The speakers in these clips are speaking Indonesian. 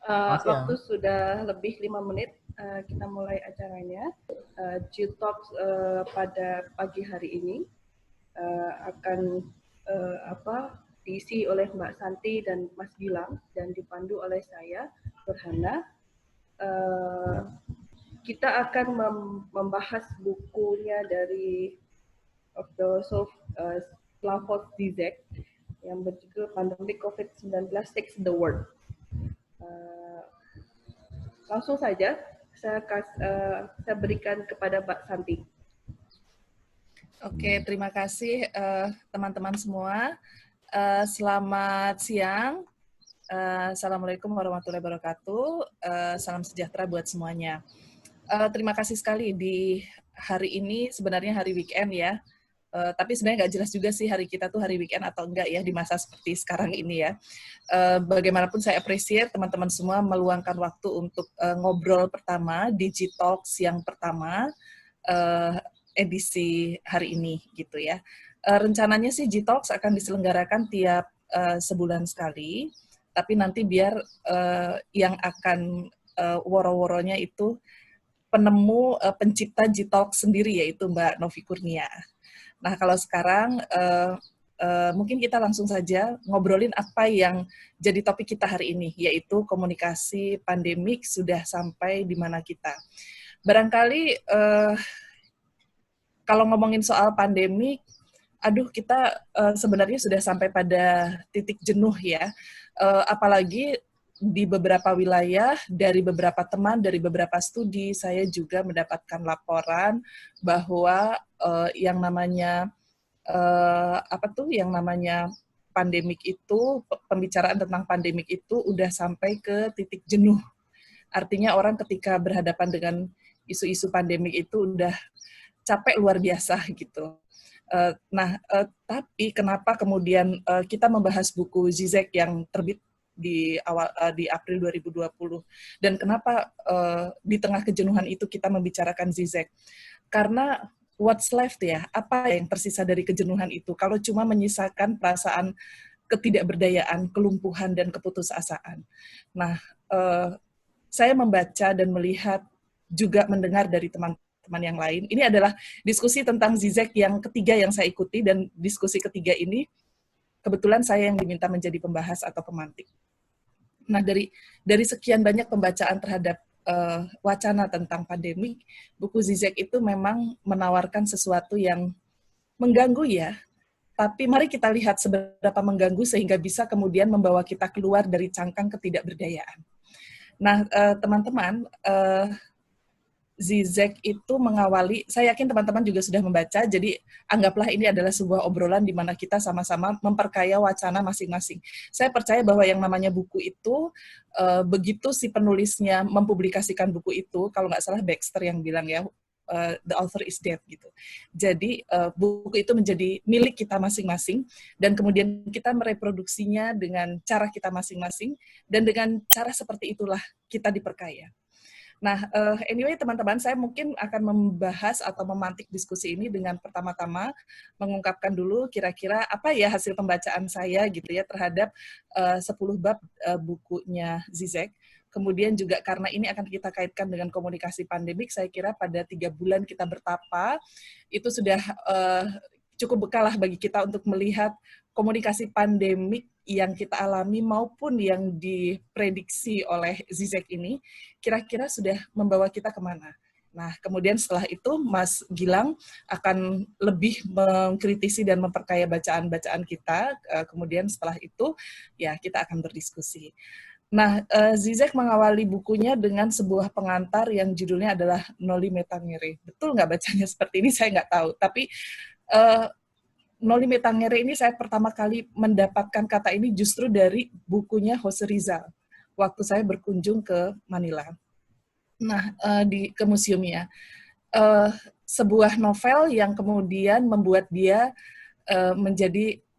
Selamat siang. Waktu sudah lebih 5 menit, kita mulai acaranya. G-Talk pada pagi hari ini akan diisi oleh Mbak Santi dan Mas Gilang dan dipandu oleh saya, Burhana. Kita akan membahas bukunya dari Slavoj Zizek yang berjudul Pandemic COVID-19 Takes the World. Langsung saja saya berikan kepada Mbak Santi. Oke, terima kasih teman-teman semua. Selamat siang. Assalamualaikum warahmatullahi wabarakatuh. Salam sejahtera buat semuanya. Terima kasih sekali di hari ini, sebenarnya hari weekend ya. Tapi sebenarnya nggak jelas juga sih hari kita tuh hari weekend atau enggak ya di masa seperti sekarang ini ya. Bagaimanapun saya appreciate teman-teman semua meluangkan waktu untuk ngobrol pertama, Digitalks yang pertama, edisi hari ini gitu ya. Rencananya sih G-Talks akan diselenggarakan tiap sebulan sekali, tapi nanti biar yang akan woro-woronya itu penemu pencipta G-Talks sendiri yaitu Mbak Novi Kurnia. Nah, kalau sekarang mungkin kita langsung saja ngobrolin apa yang jadi topik kita hari ini, yaitu komunikasi pandemik sudah sampai di mana kita. Barangkali kalau ngomongin soal pandemik, aduh kita sebenarnya sudah sampai pada titik jenuh ya, apalagi di beberapa wilayah, dari beberapa teman, dari beberapa studi, saya juga mendapatkan laporan bahwa yang namanya pandemik itu, pembicaraan tentang pandemik itu udah sampai ke titik jenuh. Artinya orang ketika berhadapan dengan isu-isu pandemik itu udah capek luar biasa gitu. Tapi kenapa kemudian kita membahas buku Zizek yang terbit di April 2020 dan kenapa di tengah kejenuhan itu kita membicarakan Zizek? Karena what's left ya, apa yang tersisa dari kejenuhan itu kalau cuma menyisakan perasaan ketidakberdayaan, kelumpuhan dan keputusasaan. Nah, saya membaca dan melihat juga mendengar dari teman-teman yang lain. Ini adalah diskusi tentang Zizek yang ketiga yang saya ikuti, dan diskusi ketiga ini kebetulan saya yang diminta menjadi pembahas atau pemantik. Nah, dari sekian banyak pembacaan terhadap wacana tentang pandemi, buku Zizek itu memang menawarkan sesuatu yang mengganggu ya, tapi mari kita lihat seberapa mengganggu sehingga bisa kemudian membawa kita keluar dari cangkang ketidakberdayaan. Nah, teman-teman, Zizek itu mengawali, saya yakin teman-teman juga sudah membaca, jadi anggaplah ini adalah sebuah obrolan di mana kita sama-sama memperkaya wacana masing-masing. Saya percaya bahwa yang namanya buku itu, begitu si penulisnya mempublikasikan buku itu, kalau nggak salah Baxter yang bilang ya, the author is dead gitu. Jadi buku itu menjadi milik kita masing-masing, dan kemudian kita mereproduksinya dengan cara kita masing-masing, dan dengan cara seperti itulah kita diperkaya. Nah, anyway teman-teman, saya mungkin akan membahas atau memantik diskusi ini dengan pertama-tama mengungkapkan dulu kira-kira apa ya hasil pembacaan saya gitu ya terhadap 10 bab bukunya Zizek. Kemudian juga karena ini akan kita kaitkan dengan komunikasi pandemik, saya kira pada 3 bulan kita bertapa, itu sudah cukup bekal lah bagi kita untuk melihat komunikasi pandemik yang kita alami maupun yang diprediksi oleh Zizek ini, kira-kira sudah membawa kita kemana. Nah, kemudian setelah itu Mas Gilang akan lebih mengkritisi dan memperkaya bacaan-bacaan kita, kemudian setelah itu ya kita akan berdiskusi. Nah, Zizek mengawali bukunya dengan sebuah pengantar yang judulnya adalah Noli Me Tangere. Betul nggak bacanya seperti ini? Saya nggak tahu, tapi Noli Me Tangere ini saya pertama kali mendapatkan kata ini justru dari bukunya Jose Rizal waktu saya berkunjung ke Manila. Nah, ke museumnya. Sebuah novel yang kemudian membuat dia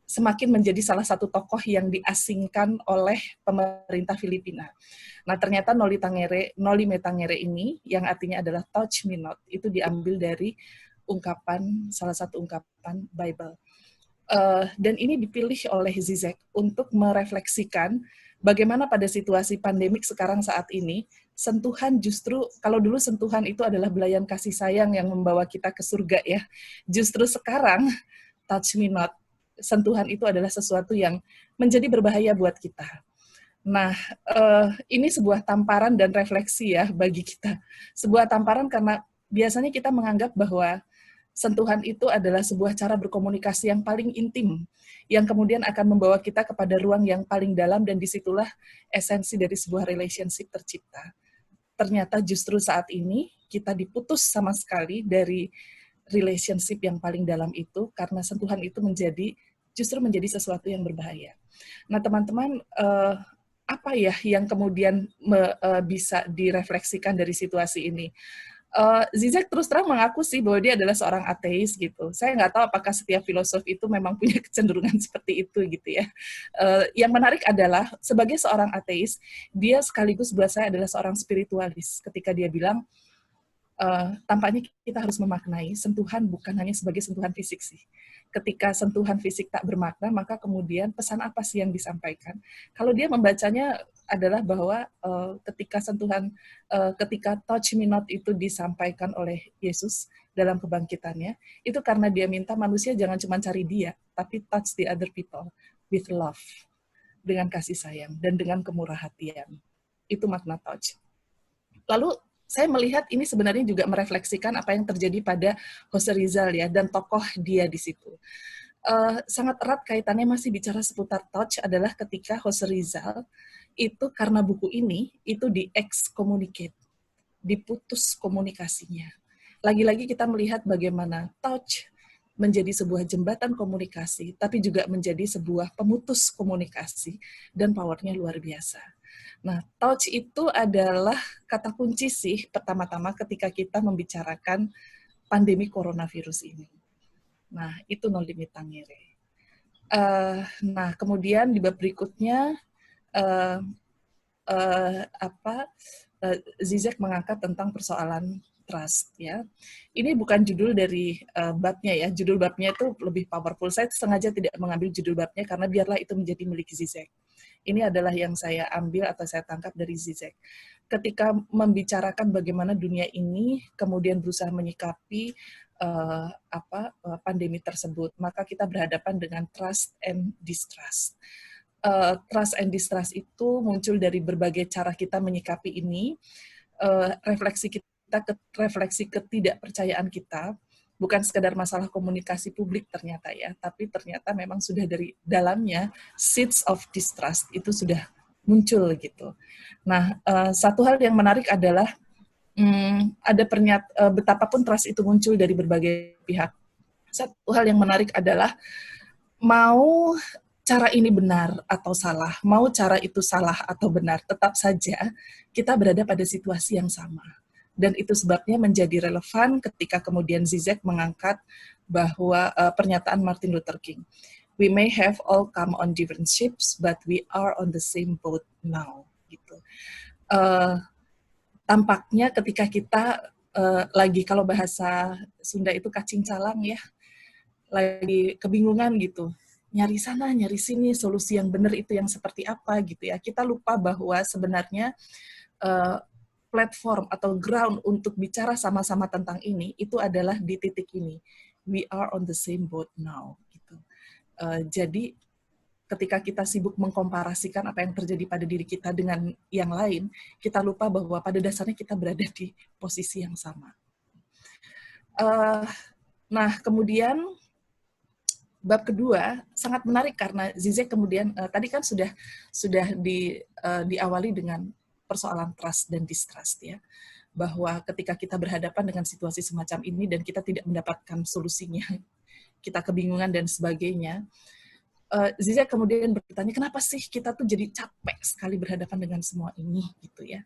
semakin menjadi salah satu tokoh yang diasingkan oleh pemerintah Filipina. Nah, ternyata Noli Me Tangere ini, yang artinya adalah Touch Me Not, itu diambil dari salah satu ungkapan Bible. Dan ini dipilih oleh Zizek untuk merefleksikan bagaimana pada situasi pandemik sekarang saat ini, sentuhan justru, kalau dulu sentuhan itu adalah belayan kasih sayang yang membawa kita ke surga ya, justru sekarang, touch me not, sentuhan itu adalah sesuatu yang menjadi berbahaya buat kita. Nah, ini sebuah tamparan dan refleksi ya bagi kita. Sebuah tamparan karena biasanya kita menganggap bahwa sentuhan itu adalah sebuah cara berkomunikasi yang paling intim, yang kemudian akan membawa kita kepada ruang yang paling dalam, dan disitulah esensi dari sebuah relationship tercipta. Ternyata justru saat ini kita diputus sama sekali dari relationship yang paling dalam itu, karena sentuhan itu justru menjadi sesuatu yang berbahaya. Nah teman-teman, apa ya yang kemudian bisa direfleksikan dari situasi ini? Zizek terus terang mengaku sih bahwa dia adalah seorang ateis gitu. Saya nggak tahu apakah setiap filosof itu memang punya kecenderungan seperti itu gitu ya. Yang menarik adalah sebagai seorang ateis, dia sekaligus buat saya adalah seorang spiritualis. Ketika dia bilang, tampaknya kita harus memaknai sentuhan bukan hanya sebagai sentuhan fisik sih. Ketika sentuhan fisik tak bermakna, maka kemudian pesan apa sih yang disampaikan? Kalau dia membacanya adalah bahwa ketika touch me not itu disampaikan oleh Yesus dalam kebangkitannya, itu karena dia minta manusia jangan cuma cari dia, tapi touch the other people with love, dengan kasih sayang dan dengan kemurah hatian. Itu makna touch. Lalu saya melihat ini sebenarnya juga merefleksikan apa yang terjadi pada Jose Rizal ya, dan tokoh dia di situ. Sangat erat kaitannya masih bicara seputar touch adalah ketika Jose Rizal itu karena buku ini itu di-excommunicate, diputus komunikasinya. Lagi-lagi kita melihat bagaimana touch menjadi sebuah jembatan komunikasi, tapi juga menjadi sebuah pemutus komunikasi, dan powernya luar biasa. Nah, touch itu adalah kata kunci sih pertama-tama ketika kita membicarakan pandemi coronavirus ini. Nah, itu no limit tangere. Nah, kemudian di bab berikutnya, Zizek mengangkat tentang persoalan trust ya. Ini bukan judul dari babnya ya. Judul babnya itu lebih powerful. Saya sengaja tidak mengambil judul babnya karena biarlah itu menjadi milik Zizek. Ini adalah yang saya ambil atau saya tangkap dari Zizek. Ketika membicarakan bagaimana dunia ini kemudian berusaha menyikapi pandemi tersebut, maka kita berhadapan dengan trust and distrust. Trust and distrust itu muncul dari berbagai cara kita menyikapi ini, refleksi ketidakpercayaan kita, bukan sekadar masalah komunikasi publik ternyata ya, tapi ternyata memang sudah dari dalamnya seeds of distrust itu sudah muncul gitu. Nah, satu hal yang menarik adalah ada betapapun trust itu muncul dari berbagai pihak. Satu hal yang menarik adalah mau cara ini benar atau salah, mau cara itu salah atau benar, tetap saja kita berada pada situasi yang sama. Dan itu sebabnya menjadi relevan ketika kemudian Zizek mengangkat bahwa pernyataan Martin Luther King. We may have all come on different ships, but we are on the same boat now. Gitu. Tampaknya ketika kita lagi, kalau bahasa Sunda itu kacing calang ya, lagi kebingungan gitu, nyari sana, nyari sini, solusi yang benar itu yang seperti apa gitu ya. Kita lupa bahwa sebenarnya platform atau ground untuk bicara sama-sama tentang ini itu adalah di titik ini. We are on the same boat now. Gitu. Jadi ketika kita sibuk mengkomparasikan apa yang terjadi pada diri kita dengan yang lain, kita lupa bahwa pada dasarnya kita berada di posisi yang sama. Nah, kemudian bab kedua sangat menarik karena Zizek kemudian tadi kan sudah diawali dengan persoalan trust dan distrust ya, bahwa ketika kita berhadapan dengan situasi semacam ini dan kita tidak mendapatkan solusinya, kita kebingungan dan sebagainya, Zizek kemudian bertanya, kenapa sih kita tuh jadi capek sekali berhadapan dengan semua ini gitu ya.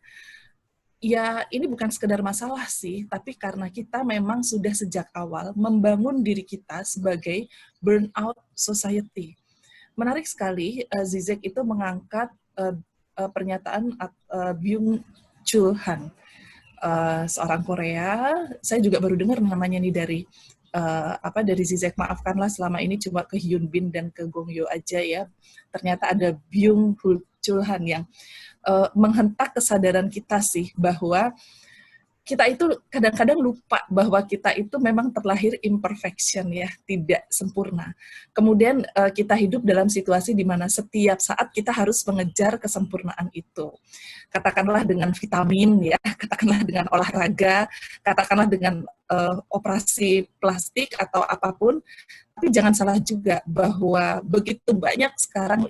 Ya, ini bukan sekedar masalah sih, tapi karena kita memang sudah sejak awal membangun diri kita sebagai burnout society. Menarik sekali, Zizek itu mengangkat pernyataan Byung-Chul Han, seorang Korea. Saya juga baru dengar namanya nih dari dari Zizek, maafkanlah selama ini cuma ke Hyun Bin dan ke Gong Yoo aja ya. Ternyata ada Byung Chul Han yang menghentak kesadaran kita sih bahwa kita itu kadang-kadang lupa bahwa kita itu memang terlahir imperfection ya, tidak sempurna. Kemudian kita hidup dalam situasi di mana setiap saat kita harus mengejar kesempurnaan itu. Katakanlah dengan vitamin ya, katakanlah dengan olahraga, katakanlah dengan operasi plastik atau apapun. Tapi jangan salah juga bahwa begitu banyak sekarang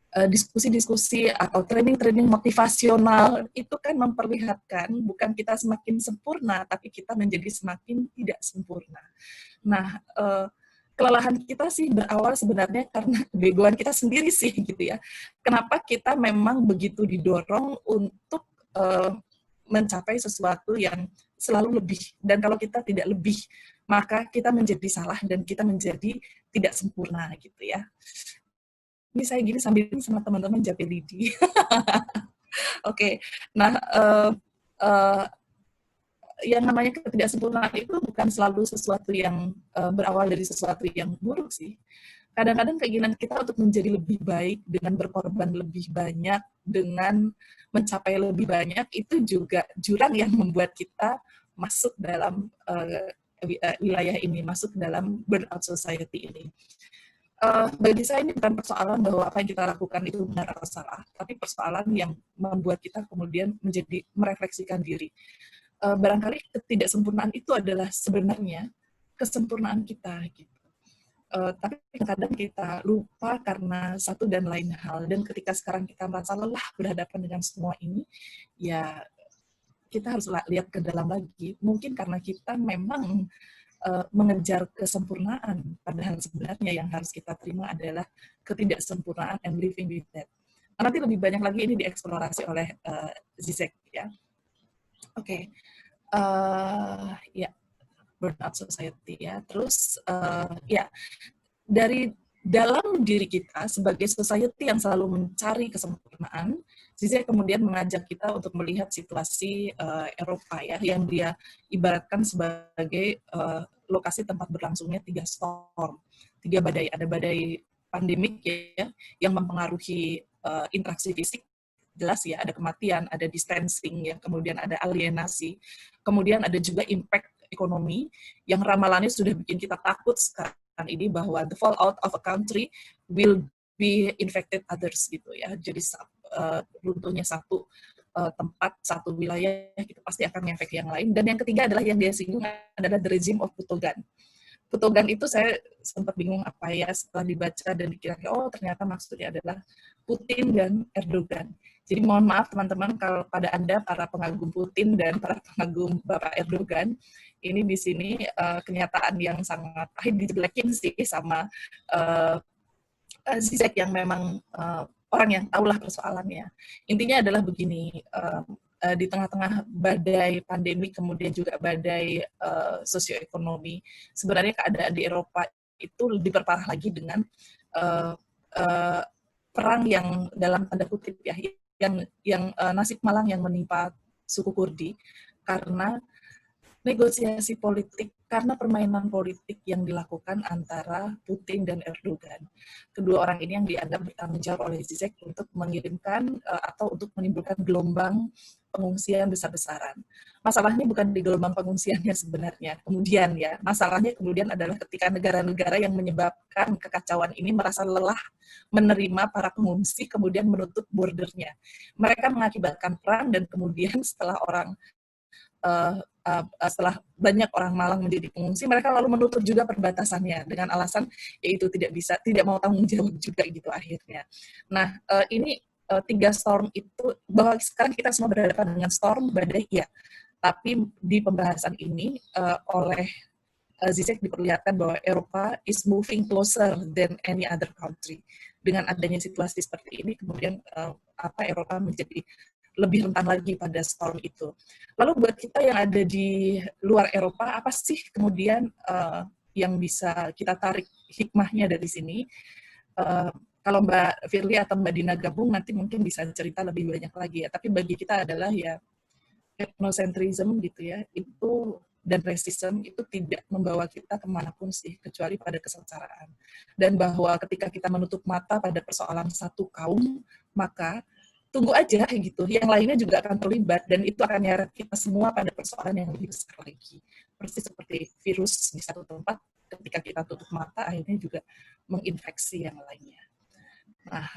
diskusi-diskusi atau training-training motivasional itu kan memperlihatkan bukan kita semakin sempurna, tapi kita menjadi semakin tidak sempurna. Nah, kelelahan kita sih berawal sebenarnya karena kebegoan kita sendiri sih gitu ya. Kenapa kita memang begitu didorong untuk mencapai sesuatu yang selalu lebih, dan kalau kita tidak lebih, maka kita menjadi salah dan kita menjadi tidak sempurna gitu ya. Ini saya gini sambil sama teman-teman Jape Lidi. Oke, nah yang namanya ketidaksempurnaan itu bukan selalu sesuatu yang berawal dari sesuatu yang buruk sih. Kadang-kadang keinginan kita untuk menjadi lebih baik dengan berkorban lebih banyak, dengan mencapai lebih banyak, itu juga jurang yang membuat kita masuk dalam wilayah ini, masuk dalam burnout society ini. Bagi saya ini bukan persoalan bahwa apa yang kita lakukan itu benar atau salah, tapi persoalan yang membuat kita kemudian menjadi merefleksikan diri. Barangkali ketidaksempurnaan itu adalah sebenarnya kesempurnaan kita, gitu. Tapi kadang kita lupa karena satu dan lain hal, dan ketika sekarang kita merasa lelah berhadapan dengan semua ini, ya kita harus lihat ke dalam lagi. Mungkin karena kita memang mengejar kesempurnaan, padahal sebenarnya yang harus kita terima adalah ketidaksempurnaan and living with that. Nanti lebih banyak lagi ini dieksplorasi oleh Zizek ya. Oke. Ya, burnout society ya. Terus ya, dari dalam diri kita sebagai society yang selalu mencari kesempurnaan, Zizek kemudian mengajak kita untuk melihat situasi Eropa ya, yang dia ibaratkan sebagai lokasi tempat berlangsungnya 3 storm, 3 badai. Ada badai pandemik ya, yang mempengaruhi interaksi fisik, jelas ya, ada kematian, ada distancing ya, kemudian ada alienasi, kemudian ada juga impact ekonomi yang ramalannya sudah bikin kita takut sekarang ini bahwa the fallout of a country will be infected others gitu ya. Jadi runtuhnya satu tempat, satu wilayah, itu pasti akan ngefek yang lain. Dan yang ketiga adalah yang dia singgung adalah the regime of Putogan. Putogan itu saya sempat bingung apa ya setelah dibaca dan dikira, oh ternyata maksudnya adalah Putin dan Erdogan. Jadi mohon maaf teman-teman kalau pada Anda para pengagum Putin dan para pengagum Bapak Erdogan, ini di sini kenyataan yang sangat pahit dijelekin sih sama Zizek yang memang orang yang tahulah persoalannya. Intinya adalah begini, di tengah-tengah badai pandemi, kemudian juga badai sosioekonomi, sebenarnya keadaan di Eropa itu diperparah lagi dengan perang yang dalam tanda kutip ya, yang nasib malang yang menimpa suku Kurdi karena negosiasi politik, karena permainan politik yang dilakukan antara Putin dan Erdogan. Kedua orang ini yang dianggap bertanggung jawab oleh Zizek untuk mengirimkan atau untuk menimbulkan gelombang pengungsian besar-besaran. Masalahnya bukan di gelombang pengungsiannya sebenarnya. Kemudian ya, masalahnya kemudian adalah ketika negara-negara yang menyebabkan kekacauan ini merasa lelah menerima para pengungsi, kemudian menutup bordernya. Mereka mengakibatkan perang dan kemudian setelah banyak orang Malang menjadi pengungsi, mereka lalu menutup juga perbatasannya dengan alasan yaitu tidak mau tanggung jawab juga gitu akhirnya. Nah, ini 3 storm itu, bahwa sekarang kita semua berhadapan dengan storm, badai, ya. Tapi di pembahasan ini oleh Zizek diperlihatkan bahwa Eropa is moving closer than any other country. Dengan adanya situasi seperti ini, kemudian Eropa menjadi lebih rentan lagi pada storm itu. Lalu buat kita yang ada di luar Eropa, apa sih kemudian yang bisa kita tarik hikmahnya dari sini? Kalau Mbak Firly atau Mbak Dina gabung, nanti mungkin bisa cerita lebih banyak lagi ya. Tapi bagi kita adalah ya, ethnocentrism gitu ya, itu dan racism itu tidak membawa kita kemanapun sih, kecuali pada kesengsaraan. Dan bahwa ketika kita menutup mata pada persoalan satu kaum, maka tunggu aja gitu, yang lainnya juga akan terlibat, dan itu akan nyeret kita semua pada persoalan yang lebih besar lagi. Persis seperti virus di satu tempat, ketika kita tutup mata, akhirnya juga menginfeksi yang lainnya. Nah,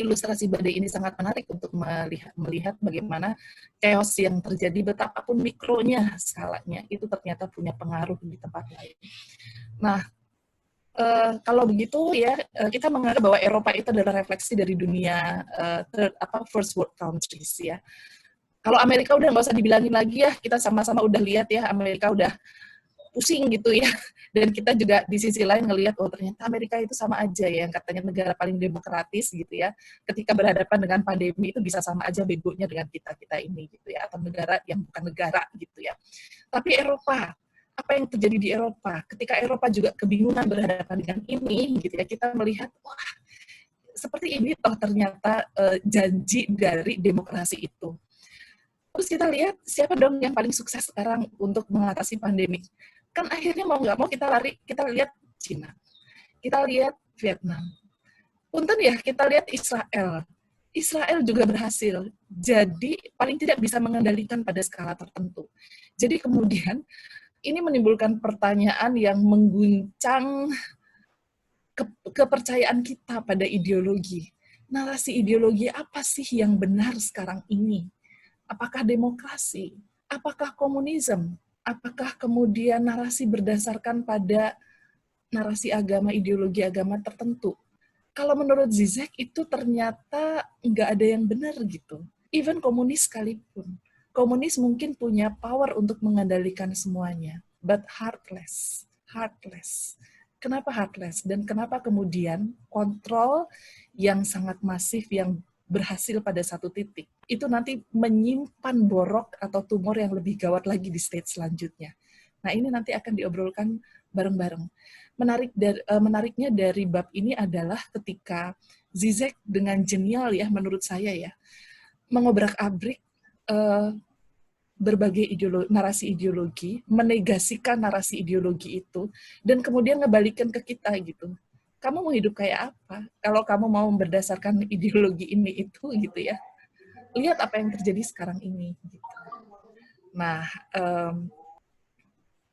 ilustrasi badai ini sangat menarik untuk melihat bagaimana chaos yang terjadi, betapapun mikronya skalanya, itu ternyata punya pengaruh di tempat lain. Nah, kalau begitu ya, kita menganggap bahwa Eropa itu adalah refleksi dari dunia first world countries ya. Kalau Amerika udah nggak usah dibilangin lagi ya, kita sama-sama udah lihat ya, Amerika udah pusing gitu ya. Dan kita juga di sisi lain ngelihat, oh ternyata Amerika itu sama aja ya, yang katanya negara paling demokratis gitu ya. Ketika berhadapan dengan pandemi itu bisa sama aja begonya dengan kita ini gitu ya, atau negara yang bukan negara gitu ya. Tapi Eropa, apa yang terjadi di Eropa? Ketika Eropa juga kebingungan berhadapan dengan ini gitu ya, kita melihat, wah seperti ini toh ternyata janji dari demokrasi itu. Terus kita lihat siapa dong yang paling sukses sekarang untuk mengatasi pandemi. Kan akhirnya mau nggak mau kita lihat Cina, kita lihat Vietnam. Punten ya, kita lihat Israel. Israel juga berhasil. Jadi paling tidak bisa mengendalikan pada skala tertentu. Jadi kemudian ini menimbulkan pertanyaan yang mengguncang kepercayaan kita pada ideologi. Narasi ideologi apa sih yang benar sekarang ini? Apakah demokrasi? Apakah komunisme? Apakah kemudian narasi berdasarkan pada narasi agama, ideologi agama tertentu? Kalau menurut Zizek itu ternyata nggak ada yang benar gitu. Even komunis sekalipun. Komunis mungkin punya power untuk mengendalikan semuanya, but heartless. Heartless. Kenapa heartless? Dan kenapa kemudian kontrol yang sangat masif yang berhasil pada satu titik, itu nanti menyimpan borok atau tumor yang lebih gawat lagi di stage selanjutnya. Nah, ini nanti akan diobrolkan bareng-bareng. Menariknya dari bab ini adalah ketika Zizek dengan genial ya, menurut saya ya, mengobrak-abrik berbagai narasi ideologi, menegasikan narasi ideologi itu, dan kemudian ngebalikin ke kita gitu. Kamu mau hidup kayak apa? Kalau kamu mau berdasarkan ideologi ini itu gitu ya. Lihat apa yang terjadi sekarang ini. Gitu. Nah,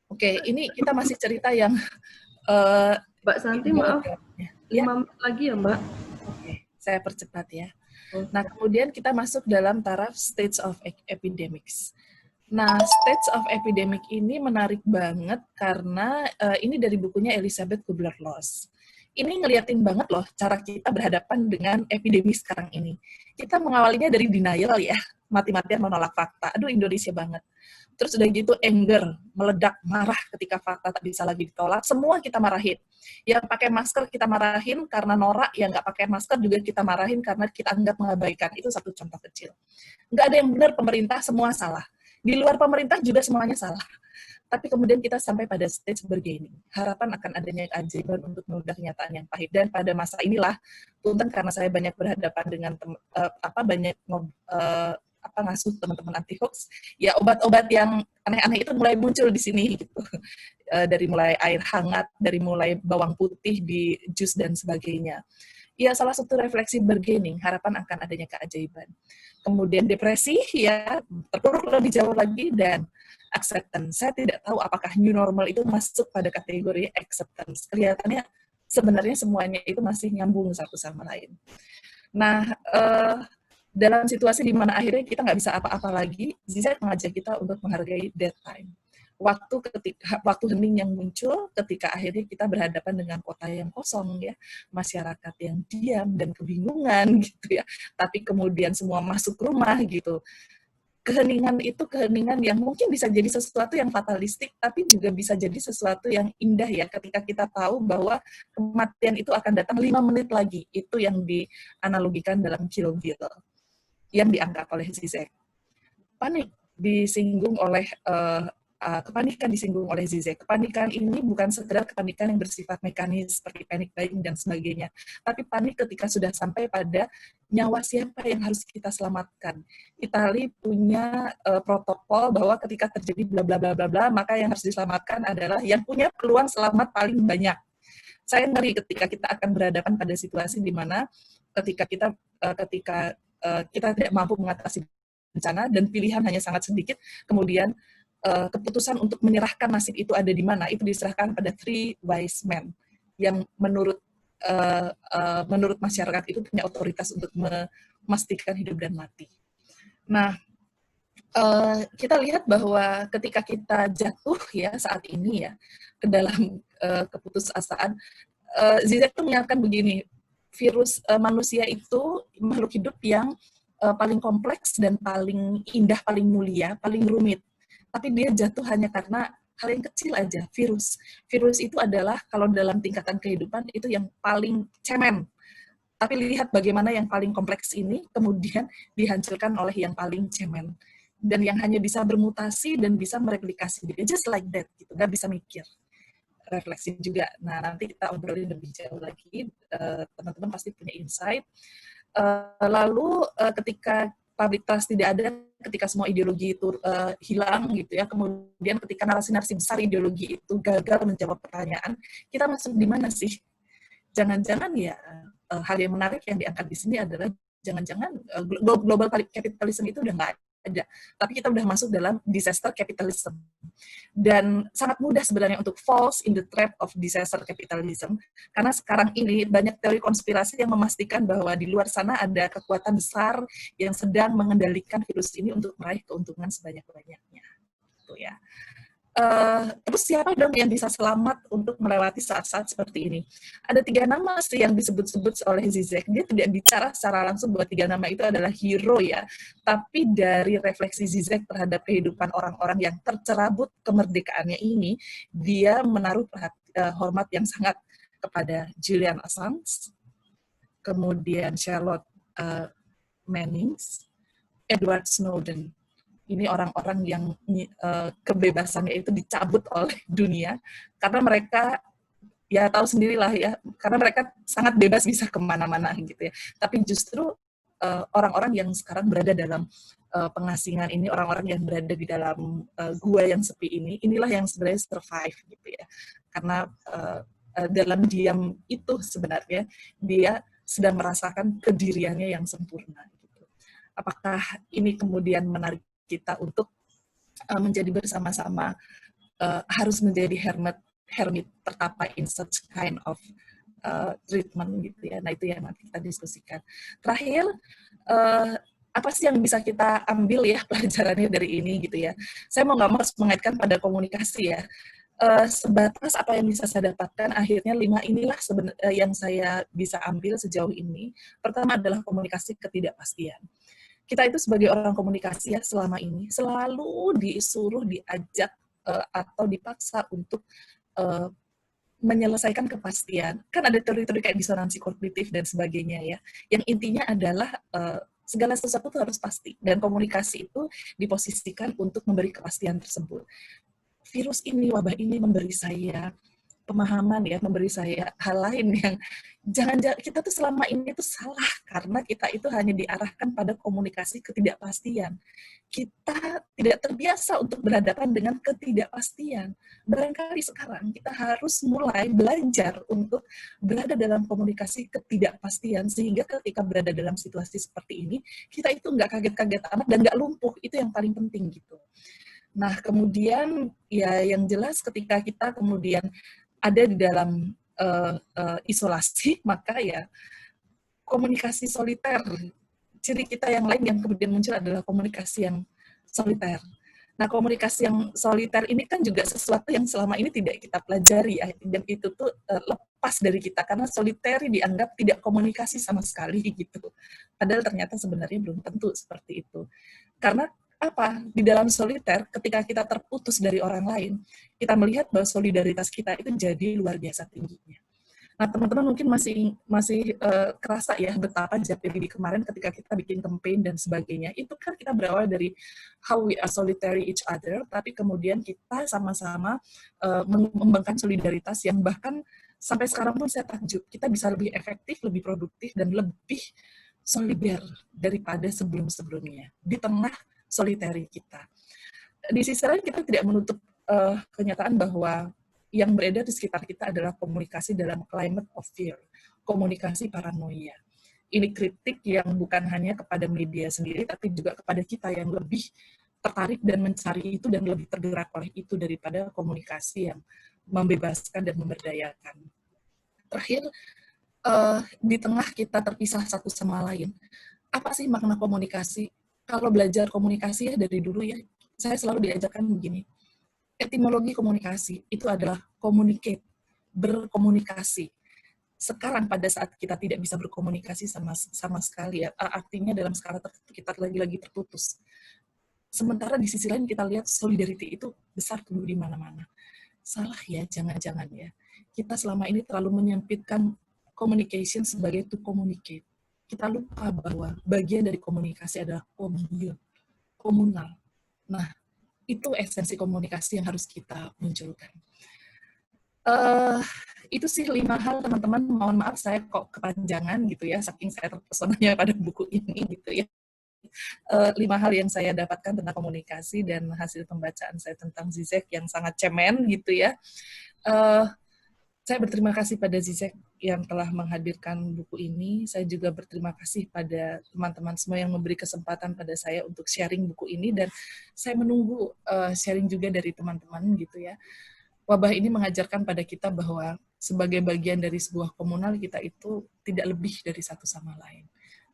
oke, ini kita masih cerita yang Mbak Santi, maaf, 5 menit lagi ya Mbak. Oke, saya percepat ya. Nah, kemudian kita masuk dalam taraf stage of epidemics. Nah, stage of epidemic ini menarik banget karena ini dari bukunya Elizabeth Kubler-Ross. Ini ngeliatin banget loh cara kita berhadapan dengan epidemi sekarang ini. Kita mengawalinya dari denial ya, mati-matian menolak fakta. Aduh, Indonesia banget. Terus udah gitu anger, meledak, marah ketika fakta tak bisa lagi ditolak. Semua kita marahin. Yang pakai masker kita marahin karena norak, yang nggak pakai masker juga kita marahin karena kita anggap mengabaikan. Itu satu contoh kecil. Nggak ada yang benar, pemerintah semua salah. Di luar pemerintah juga semuanya salah. Tapi kemudian kita sampai pada stage bargaining. Harapan akan adanya keajaiban untuk mengubah kenyataan yang pahit. Dan pada masa inilah, punten karena saya banyak berhadapan dengan ngasuh teman-teman anti hoax, ya obat-obat yang aneh-aneh itu mulai muncul di sini gitu. Dari mulai air hangat, dari mulai bawang putih di jus dan sebagainya. Ya, salah satu refleksi bargaining, harapan akan adanya keajaiban. Kemudian depresi, ya, terpuruk lebih jauh lagi, dan acceptance. Saya tidak tahu apakah new normal itu masuk pada kategori acceptance. Kelihatannya sebenarnya semuanya itu masih nyambung satu sama lain. Nah, dalam situasi di mana akhirnya kita nggak bisa apa-apa lagi, Zizek mengajak kita untuk menghargai dead time. Waktu hening yang muncul ketika akhirnya kita berhadapan dengan kota yang kosong ya, masyarakat yang diam dan kebingungan gitu ya, tapi kemudian semua masuk rumah gitu. Keheningan itu keheningan yang mungkin bisa jadi sesuatu yang fatalistik, tapi juga bisa jadi sesuatu yang indah ya, ketika kita tahu bahwa kematian itu akan datang 5 menit lagi. Itu yang dianalogikan dalam Kill Bill yang dianggap oleh Zizek. Panik disinggung oleh kepanikan disinggung oleh Zizek. Kepanikan ini bukan sekedar kepanikan yang bersifat mekanis seperti panic buying dan sebagainya, tapi panik ketika sudah sampai pada nyawa siapa yang harus kita selamatkan. Itali punya protokol bahwa ketika terjadi bla bla bla bla bla, maka yang harus diselamatkan adalah yang punya peluang selamat paling banyak. Saya ngeri ketika kita akan berhadapan pada situasi di mana ketika kita tidak mampu mengatasi bencana dan pilihan hanya sangat sedikit, kemudian keputusan untuk menyerahkan nasib itu ada di mana, itu diserahkan pada three wise men yang menurut masyarakat itu punya otoritas untuk memastikan hidup dan mati. Nah, kita lihat bahwa ketika kita jatuh ya saat ini ya ke dalam keputusasaan, Zizek itu menyatakan begini, virus manusia itu makhluk hidup yang paling kompleks dan paling indah, paling mulia, paling rumit. Tapi dia jatuh hanya karena hal yang kecil aja, virus. Virus itu adalah, kalau dalam tingkatan kehidupan, itu yang paling cemen. Tapi lihat bagaimana yang paling kompleks ini kemudian dihancurkan oleh yang paling cemen. Dan yang hanya bisa bermutasi dan bisa mereplikasi diri, just like that, gitu. Nggak bisa mikir. Refleksi juga. Nah, nanti kita obrolin lebih jauh lagi. Teman-teman pasti punya insight. Lalu ketika public trust tidak ada, ketika semua ideologi itu hilang gitu ya, kemudian ketika narasi-narasi besar ideologi itu gagal menjawab pertanyaan, kita masuk di mana sih? Jangan-jangan ya hal yang menarik yang diangkat di sini adalah jangan-jangan global capitalism itu udah nggak ada, tapi kita udah masuk dalam disaster capitalism. Dan sangat mudah sebenarnya untuk falls in the trap of disaster capitalism, karena sekarang ini banyak teori konspirasi yang memastikan bahwa di luar sana ada kekuatan besar yang sedang mengendalikan virus ini untuk meraih keuntungan sebanyak-banyaknya. Gitu ya. Terus siapa dong yang bisa selamat untuk melewati saat-saat seperti ini? Ada 3 nama sih yang disebut-sebut oleh Zizek. Dia tidak bicara secara langsung bahwa 3 nama itu adalah hero ya, tapi dari refleksi Zizek terhadap kehidupan orang-orang yang tercerabut kemerdekaannya ini, dia menaruh hormat yang sangat kepada Julian Assange, kemudian Charlotte Mannings, Edward Snowden. Ini orang-orang yang kebebasannya itu dicabut oleh dunia karena mereka ya tahu sendirilah ya, karena mereka sangat bebas bisa kemana-mana gitu ya. Tapi justru orang-orang yang sekarang berada dalam pengasingan ini, orang-orang yang berada di dalam gua yang sepi ini, inilah yang sebenarnya survive gitu ya. Karena dalam diam itu sebenarnya dia sedang merasakan kediriannya yang sempurna. Gitu. Apakah ini kemudian menarik kita untuk menjadi bersama-sama harus menjadi hermit tertapa in such kind of treatment gitu ya. Nah itu yang nanti kita diskusikan. Terakhir, apa sih yang bisa kita ambil ya pelajarannya dari ini gitu ya. Saya mau nggak mau mengaitkan pada komunikasi ya. Sebatas apa yang bisa saya dapatkan, akhirnya 5 inilah yang saya bisa ambil sejauh ini. Pertama adalah komunikasi ketidakpastian. Kita itu sebagai orang komunikasi ya selama ini selalu disuruh diajak atau dipaksa untuk menyelesaikan kepastian. Kan ada teori-teori kayak disonansi kognitif dan sebagainya ya. Yang intinya adalah segala sesuatu itu harus pasti dan komunikasi itu diposisikan untuk memberi kepastian tersebut. Virus ini, wabah ini memberi saya pemahaman ya, memberi saya hal lain yang jangan kita tuh selama ini tuh salah karena kita itu hanya diarahkan pada komunikasi ketidakpastian. Kita tidak terbiasa untuk berhadapan dengan ketidakpastian. Barangkali sekarang kita harus mulai belajar untuk berada dalam komunikasi ketidakpastian sehingga ketika berada dalam situasi seperti ini kita itu nggak kaget-kaget amat dan nggak lumpuh, itu yang paling penting gitu. Nah kemudian ya yang jelas ketika kita kemudian ada di dalam isolasi, maka ya komunikasi soliter. Ciri kita yang lain yang kemudian muncul adalah komunikasi yang soliter. Nah, komunikasi yang soliter ini kan juga sesuatu yang selama ini tidak kita pelajari ya, dan itu tuh lepas dari kita karena soliter dianggap tidak komunikasi sama sekali gitu. Padahal ternyata sebenarnya belum tentu seperti itu. Karena apa? Di dalam soliter, ketika kita terputus dari orang lain, kita melihat bahwa solidaritas kita itu jadi luar biasa tingginya. Nah, teman-teman mungkin masih kerasa ya betapa JPBD kemarin ketika kita bikin campaign dan sebagainya, itu kan kita berawal dari how we are solitary each other, tapi kemudian kita sama-sama mengembangkan solidaritas yang bahkan sampai sekarang pun saya takjub, kita bisa lebih efektif, lebih produktif, dan lebih solider daripada sebelum-sebelumnya di tengah solitary kita. Di sisi lain kita tidak menutup kenyataan bahwa yang beredar di sekitar kita adalah komunikasi dalam climate of fear, komunikasi paranoia. Ini kritik yang bukan hanya kepada media sendiri, tapi juga kepada kita yang lebih tertarik dan mencari itu dan lebih tergerak oleh itu daripada komunikasi yang membebaskan dan memberdayakan. Terakhir, di tengah kita terpisah satu sama lain, apa sih makna komunikasi? Kalau belajar komunikasi ya dari dulu ya, saya selalu diajarkan begini, etimologi komunikasi itu adalah communicate, berkomunikasi. Sekarang pada saat kita tidak bisa berkomunikasi sama sekali, ya, artinya dalam skala tertentu kita lagi-lagi terputus. Sementara di sisi lain kita lihat solidarity itu besar tumbuh di mana-mana. Salah ya, jangan-jangan ya. Kita selama ini terlalu menyempitkan communication sebagai to communicate. Kita lupa bahwa bagian dari komunikasi adalah komunal. Nah, itu esensi komunikasi yang harus kita munculkan. Itu sih 5 hal, teman-teman. Mohon maaf saya kok kepanjangan gitu ya, saking saya terpesonanya pada buku ini gitu ya. 5 hal yang saya dapatkan tentang komunikasi dan hasil pembacaan saya tentang Zizek yang sangat cemen gitu ya. Saya berterima kasih pada Zizek yang telah menghadirkan buku ini. Saya juga berterima kasih pada teman-teman semua yang memberi kesempatan pada saya untuk sharing buku ini, dan saya menunggu sharing juga dari teman-teman gitu ya. Wabah ini mengajarkan pada kita bahwa sebagai bagian dari sebuah komunal, kita itu tidak lebih dari satu sama lain.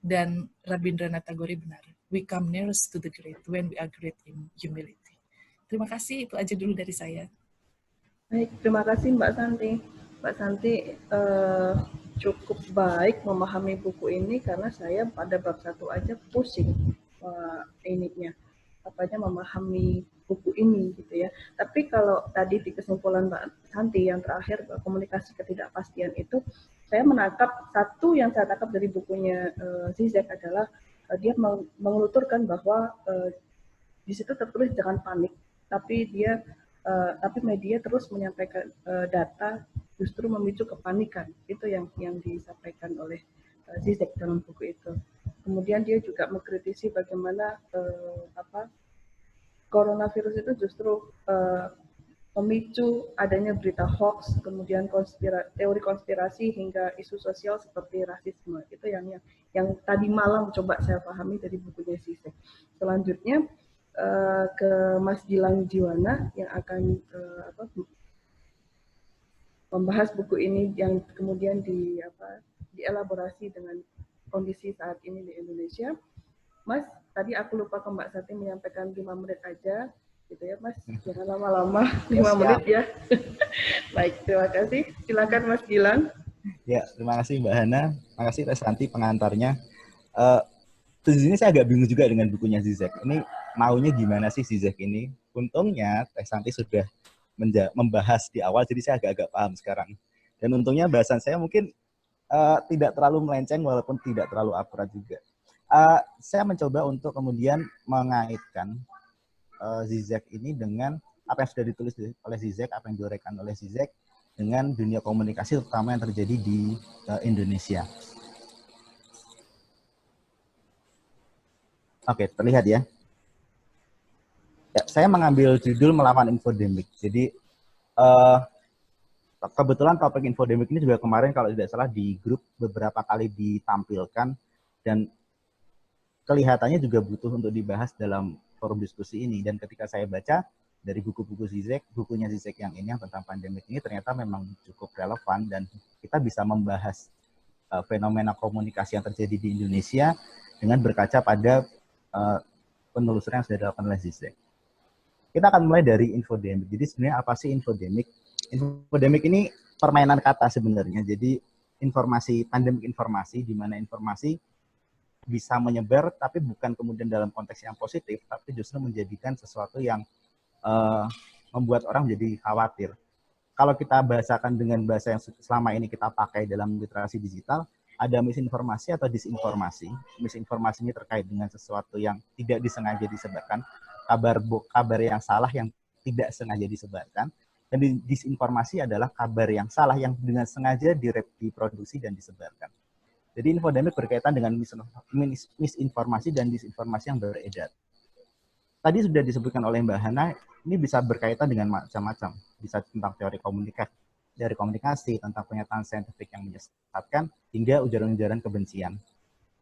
Dan Rabindranath Tagore benar, we come nearest to the great when we are great in humility. Terima kasih, itu aja dulu dari saya. Baik, terima kasih Mbak Santi. Mbak Santi cukup baik memahami buku ini karena saya pada bab 1 aja pusing memahami buku ini gitu ya. Tapi kalau tadi di kesimpulan Mbak Santi yang terakhir, komunikasi ketidakpastian itu, saya menangkap satu yang saya tangkap dari bukunya Zizek adalah dia mengeluturkan bahwa di situ tertulis jangan panik, tapi media terus menyampaikan data justru memicu kepanikan. Itu yang disampaikan oleh Zizek dalam buku itu. Kemudian dia juga mengkritisi bagaimana coronavirus itu justru memicu adanya berita hoax, kemudian teori konspirasi hingga isu sosial seperti rasisme. Itu yang tadi malam coba saya pahami dari bukunya Zizek. Selanjutnya ke Mas Gilang Jiwana yang akan membahas buku ini yang kemudian dielaborasi dengan kondisi saat ini di Indonesia. Mas, tadi aku lupa ke Mbak Sati menyampaikan 5 menit aja, gitu ya Mas, jangan lama-lama, 5 menit ya. Baik, terima kasih. Silakan Mas Gilang. Ya, terima kasih Mbak Hana, terima kasih Teh Santi pengantarnya. Sejujurnya saya agak bingung juga dengan bukunya Zizek. Ini maunya gimana sih Zizek ini? Untungnya Teh Santi sudah membahas di awal, jadi saya agak-agak paham sekarang. Dan untungnya bahasan saya mungkin tidak terlalu melenceng walaupun tidak terlalu akurat juga. Saya mencoba untuk kemudian mengaitkan Zizek ini dengan apa yang sudah ditulis oleh Zizek, apa yang diuraikan oleh Zizek dengan dunia komunikasi terutama yang terjadi di Indonesia. Oke, terlihat ya. Saya mengambil judul Melawan Infodemik. Jadi kebetulan topik infodemik ini juga kemarin kalau tidak salah di grup beberapa kali ditampilkan dan kelihatannya juga butuh untuk dibahas dalam forum diskusi ini. Dan ketika saya baca dari buku-buku Zizek, bukunya Zizek yang ini yang tentang pandemik ini ternyata memang cukup relevan dan kita bisa membahas fenomena komunikasi yang terjadi di Indonesia dengan berkaca pada penelusuran yang sudah dilakukan oleh Zizek. Kita akan mulai dari infodemik. Jadi sebenarnya apa sih infodemik? Infodemik ini permainan kata sebenarnya. Jadi informasi, pandemik informasi, di mana informasi bisa menyebar, tapi bukan kemudian dalam konteks yang positif, tapi justru menjadikan sesuatu yang membuat orang menjadi khawatir. kalau kita bahasakan dengan bahasa yang selama ini kita pakai dalam literasi digital, ada misinformasi atau disinformasi. Misinformasi ini terkait dengan sesuatu yang tidak disengaja disebarkan, kabar yang salah yang tidak sengaja disebarkan, dan disinformasi adalah kabar yang salah yang dengan sengaja diproduksi dan disebarkan. Jadi infodemik berkaitan dengan misinformasi dan disinformasi yang beredar. Tadi sudah disebutkan oleh Mbak Hana, ini bisa berkaitan dengan macam-macam. Bisa tentang teori komunikasi, tentang pernyataan saintifik yang menyesatkan, hingga ujaran-ujaran kebencian.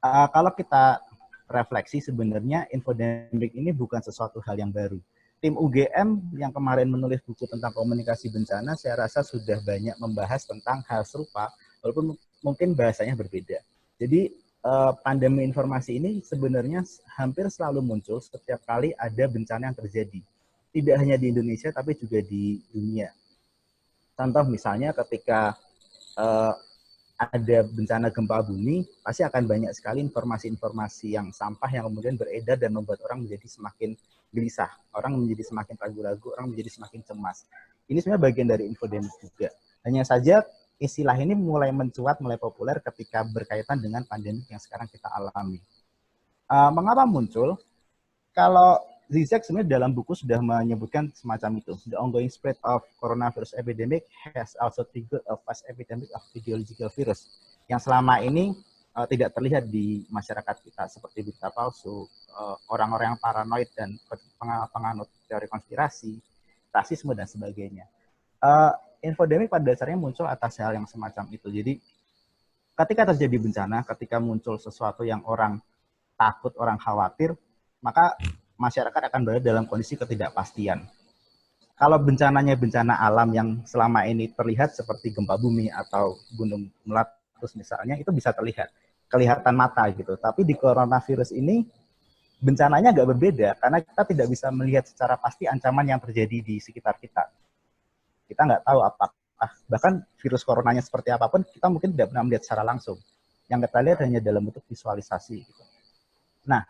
Kalau kita refleksi, sebenarnya infodemik ini bukan sesuatu hal yang baru. Tim UGM yang kemarin menulis buku tentang komunikasi bencana, saya rasa sudah banyak membahas tentang hal serupa, walaupun mungkin bahasanya berbeda. Jadi pandemi informasi ini sebenarnya hampir selalu muncul setiap kali ada bencana yang terjadi. Tidak hanya di Indonesia, tapi juga di dunia. Contoh misalnya ketika ada bencana gempa bumi, pasti akan banyak sekali informasi-informasi yang sampah yang kemudian beredar dan membuat orang menjadi semakin gelisah. Orang menjadi semakin ragu-ragu, orang menjadi semakin cemas. Ini sebenarnya bagian dari infodemik juga. Hanya saja istilah ini mulai mencuat, mulai populer ketika berkaitan dengan pandemi yang sekarang kita alami. Mengapa muncul? Kalau Zizek sebenarnya dalam buku sudah menyebutkan semacam itu. The ongoing spread of coronavirus epidemic has also triggered a vast epidemic of ideological virus yang selama ini tidak terlihat di masyarakat kita, seperti berita palsu, orang-orang yang paranoid dan penganut teori konspirasi, rasisme dan sebagainya. Infodemik pada dasarnya muncul atas hal yang semacam itu. Jadi ketika terjadi bencana, ketika muncul sesuatu yang orang takut, orang khawatir, maka masyarakat akan berada dalam kondisi ketidakpastian. Kalau bencananya bencana alam yang selama ini terlihat seperti gempa bumi atau gunung meletus misalnya, itu bisa kelihatan mata gitu. Tapi di coronavirus ini bencananya agak berbeda karena kita tidak bisa melihat secara pasti ancaman yang terjadi di sekitar kita. Kita nggak tahu apakah, bahkan virus coronanya seperti apapun, kita mungkin tidak pernah melihat secara langsung. Yang kita lihat hanya dalam bentuk visualisasi. Gitu. Nah,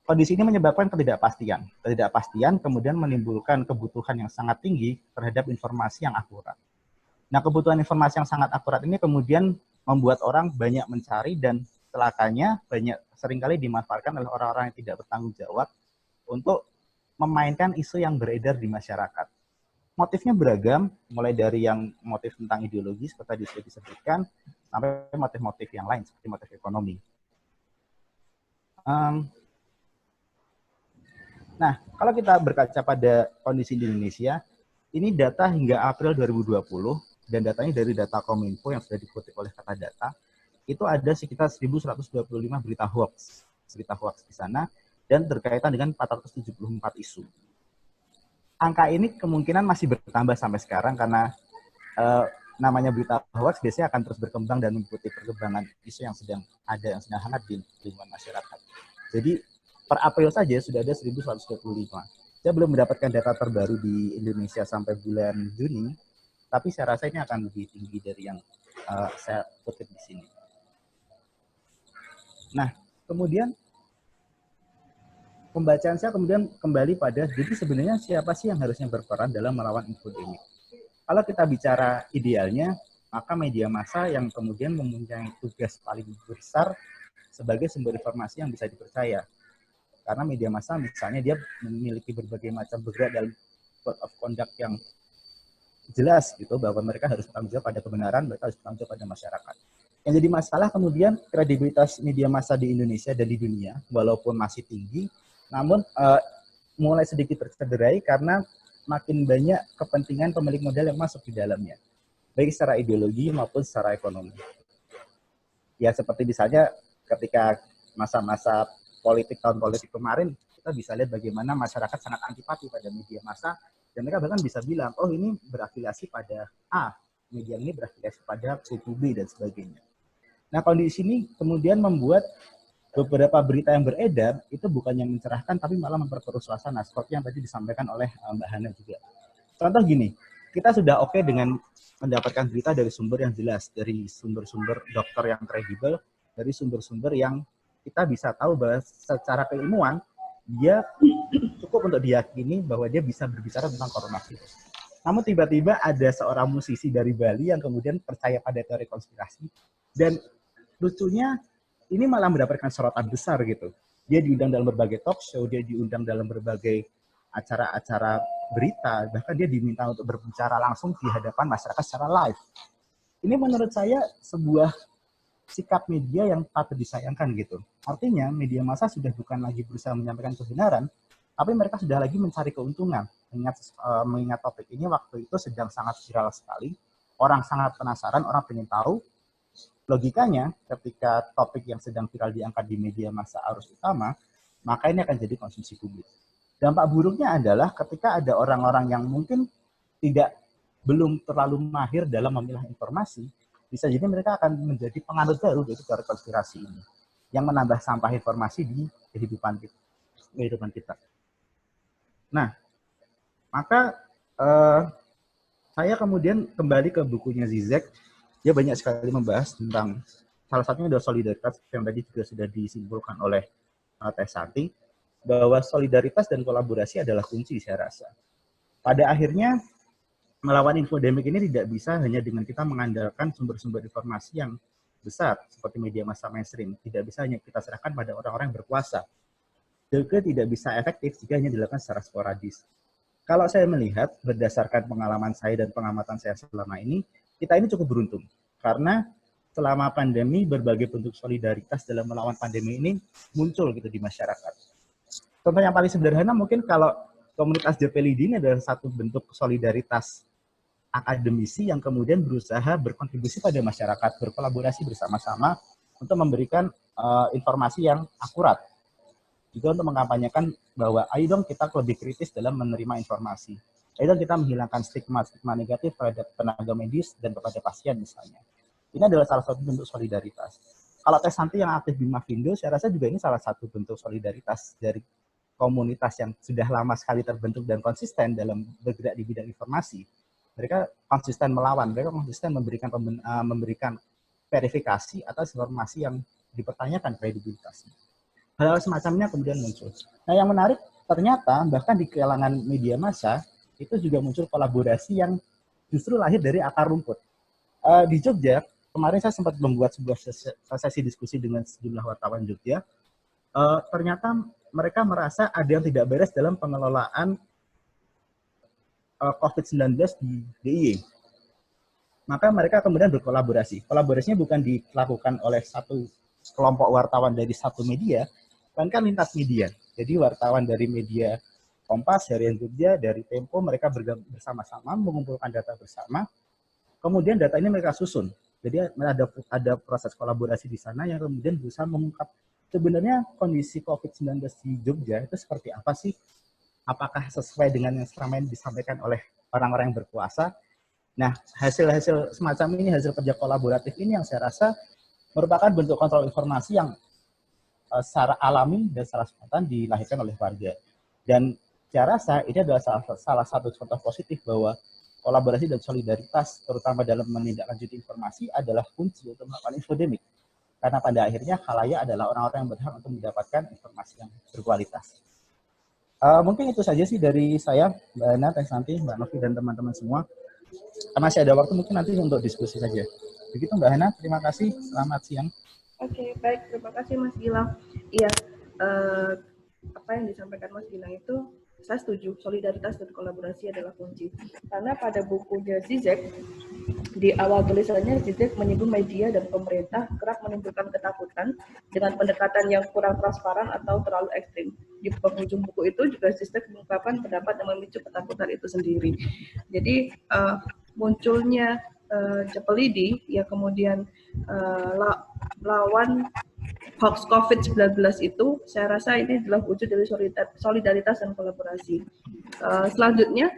kondisi ini menyebabkan ketidakpastian. Ketidakpastian kemudian menimbulkan kebutuhan yang sangat tinggi terhadap informasi yang akurat. Nah, kebutuhan informasi yang sangat akurat ini kemudian membuat orang banyak mencari dan celakanya seringkali dimanfaatkan oleh orang-orang yang tidak bertanggung jawab untuk memainkan isu yang beredar di masyarakat. Motifnya beragam, mulai dari yang motif tentang ideologi seperti tadi sudah disebutkan, sampai motif-motif yang lain seperti motif ekonomi. Nah, kalau kita berkaca pada kondisi di Indonesia, ini data hingga April 2020, dan datanya dari data Kominfo yang sudah dikutip oleh Kata Data, itu ada sekitar 1.125 berita hoax di sana, dan berkaitan dengan 474 isu. Angka ini kemungkinan masih bertambah sampai sekarang, karena namanya berita hoax biasanya akan terus berkembang dan mengikuti perkembangan isu yang sedang hangat di lingkungan masyarakat. Jadi, per April saja sudah ada 1.125. Saya belum mendapatkan data terbaru di Indonesia sampai bulan Juni, tapi saya rasa ini akan lebih tinggi dari yang saya kutip di sini. Nah, kemudian pembacaan saya kemudian kembali pada, jadi sebenarnya siapa sih yang harusnya berperan dalam melawan infodemik? Kalau kita bicara idealnya, maka media massa yang kemudian mempunyai tugas paling besar sebagai sumber informasi yang bisa dipercaya. Karena media massa misalnya dia memiliki berbagai macam bergerak dalam code of conduct yang jelas gitu, bahwa mereka harus bertanggung jawab pada kebenaran, mereka harus bertanggung jawab pada masyarakat. Yang jadi masalah kemudian kredibilitas media massa di Indonesia dan di dunia, walaupun masih tinggi, namun mulai sedikit tercederai karena makin banyak kepentingan pemilik modal yang masuk di dalamnya, baik secara ideologi maupun secara ekonomi. Ya seperti misalnya ketika masa-masa tahun politik kemarin, kita bisa lihat bagaimana masyarakat sangat antipati pada media massa, dan mereka bahkan bisa bilang, oh ini berafiliasi pada A, media ini berafiliasi pada kubu B, dan sebagainya. Nah, kondisi ini kemudian membuat beberapa berita yang beredar, itu bukannya mencerahkan, tapi malah memperkeruh suasana, seperti yang tadi disampaikan oleh Mbak Hana juga. Contoh gini, kita sudah oke dengan mendapatkan berita dari sumber yang jelas, dari sumber-sumber dokter yang kredibel, dari sumber-sumber yang kita bisa tahu bahwa secara keilmuan dia cukup untuk diyakini bahwa dia bisa berbicara tentang coronavirus. Namun tiba-tiba ada seorang musisi dari Bali yang kemudian percaya pada teori konspirasi. Dan lucunya ini malah mendapatkan sorotan besar gitu. Dia diundang dalam berbagai talk show, dia diundang dalam berbagai acara-acara berita, bahkan dia diminta untuk berbicara langsung di hadapan masyarakat secara live. Ini menurut saya sebuah sikap media yang patut disayangkan gitu. Artinya media massa sudah bukan lagi berusaha menyampaikan kebenaran, tapi mereka sudah lagi mencari keuntungan. Mengingat topik ini waktu itu sedang sangat viral sekali, orang sangat penasaran, orang ingin tahu. Logikanya ketika topik yang sedang viral diangkat di media massa arus utama, maka ini akan jadi konsumsi publik. Dampak buruknya adalah ketika ada orang-orang yang mungkin belum terlalu mahir dalam memilah informasi, bisa jadi mereka akan menjadi penganut baru dari teori konspirasi ini, yang menambah sampah informasi di kehidupan kita. Nah, maka saya kemudian kembali ke bukunya Zizek. Dia banyak sekali membahas tentang, salah satunya adalah solidaritas yang tadi juga sudah disimpulkan oleh Teh Santi, bahwa solidaritas dan kolaborasi adalah kunci saya rasa. Pada akhirnya, melawan infodemik ini tidak bisa hanya dengan kita mengandalkan sumber-sumber informasi yang besar, seperti media massa mainstream. Tidak bisa hanya kita serahkan pada orang-orang yang berkuasa. Juga tidak bisa efektif jika hanya dilakukan secara sporadis. Kalau saya melihat, berdasarkan pengalaman saya dan pengamatan saya selama ini, kita ini cukup beruntung. Karena selama pandemi, berbagai bentuk solidaritas dalam melawan pandemi ini muncul gitu di masyarakat. Contoh yang paling sederhana mungkin kalau komunitas JPLID ini adalah satu bentuk solidaritas akademisi yang kemudian berusaha berkontribusi pada masyarakat, berkolaborasi bersama-sama untuk memberikan informasi yang akurat. Juga untuk mengkampanyekan bahwa ayo dong kita lebih kritis dalam menerima informasi. Ayo dong kita menghilangkan stigma negatif terhadap tenaga medis dan kepada pasien misalnya. Ini adalah salah satu bentuk solidaritas. Kalau Teh Santi yang aktif di Mavindo, saya rasa juga ini salah satu bentuk solidaritas dari komunitas yang sudah lama sekali terbentuk dan konsisten dalam bergerak di bidang informasi. Mereka konsisten melawan, mereka konsisten memberikan verifikasi atas informasi yang dipertanyakan kredibilitasnya. Hal-hal semacamnya kemudian muncul. Nah, yang menarik ternyata bahkan di kalangan media massa itu juga muncul kolaborasi yang justru lahir dari akar rumput. Di Jogja, kemarin saya sempat membuat sebuah sesi diskusi dengan sejumlah wartawan Jogja. Ternyata mereka merasa ada yang tidak beres dalam pengelolaan COVID-19 di DIY. Maka mereka kemudian berkolaborasi. Kolaborasinya bukan dilakukan oleh satu kelompok wartawan dari satu media, kan lintas media. Jadi wartawan dari media Kompas, Harian Jogja, dari Tempo, mereka bersama-sama mengumpulkan data bersama. Kemudian data ini mereka susun. Jadi ada proses kolaborasi di sana yang kemudian berusaha mengungkap sebenarnya kondisi COVID-19 di Jogja itu seperti apa sih? Apakah sesuai dengan yang selama ini disampaikan oleh orang-orang yang berkuasa? Nah, hasil-hasil semacam ini, hasil kerja kolaboratif ini yang saya rasa merupakan bentuk kontrol informasi yang secara alami dan secara spontan dilahirkan oleh warga. Dan saya rasa ini adalah salah satu contoh positif bahwa kolaborasi dan solidaritas, terutama dalam menindaklanjuti informasi, adalah kunci untuk melakukan infodemik. Karena pada akhirnya khalayak adalah orang-orang yang berhak untuk mendapatkan informasi yang berkualitas. Mungkin itu saja sih dari saya, Mbak Ana, Teh Santi, Mbak Novi, dan teman-teman semua. Masih ada waktu mungkin nanti untuk diskusi saja. Begitu Mbak Ana, terima kasih. Selamat siang. Oke, baik. Terima kasih Mas Gilang. Iya, apa yang disampaikan Mas Gilang itu saya setuju. Solidaritas dan kolaborasi adalah kunci. Karena pada bukunya Zizek, di awal tulisannya Zizek menyebut media dan pemerintah kerap menimbulkan ketakutan dengan pendekatan yang kurang transparan atau terlalu ekstrim. Di penghujung buku itu juga Zizek mengungkapkan pendapat yang memicu ketakutan itu sendiri. Jadi munculnya JPLID yang kemudian lawan hoax COVID-19 itu, saya rasa ini adalah wujud dari solidaritas dan kolaborasi. Selanjutnya,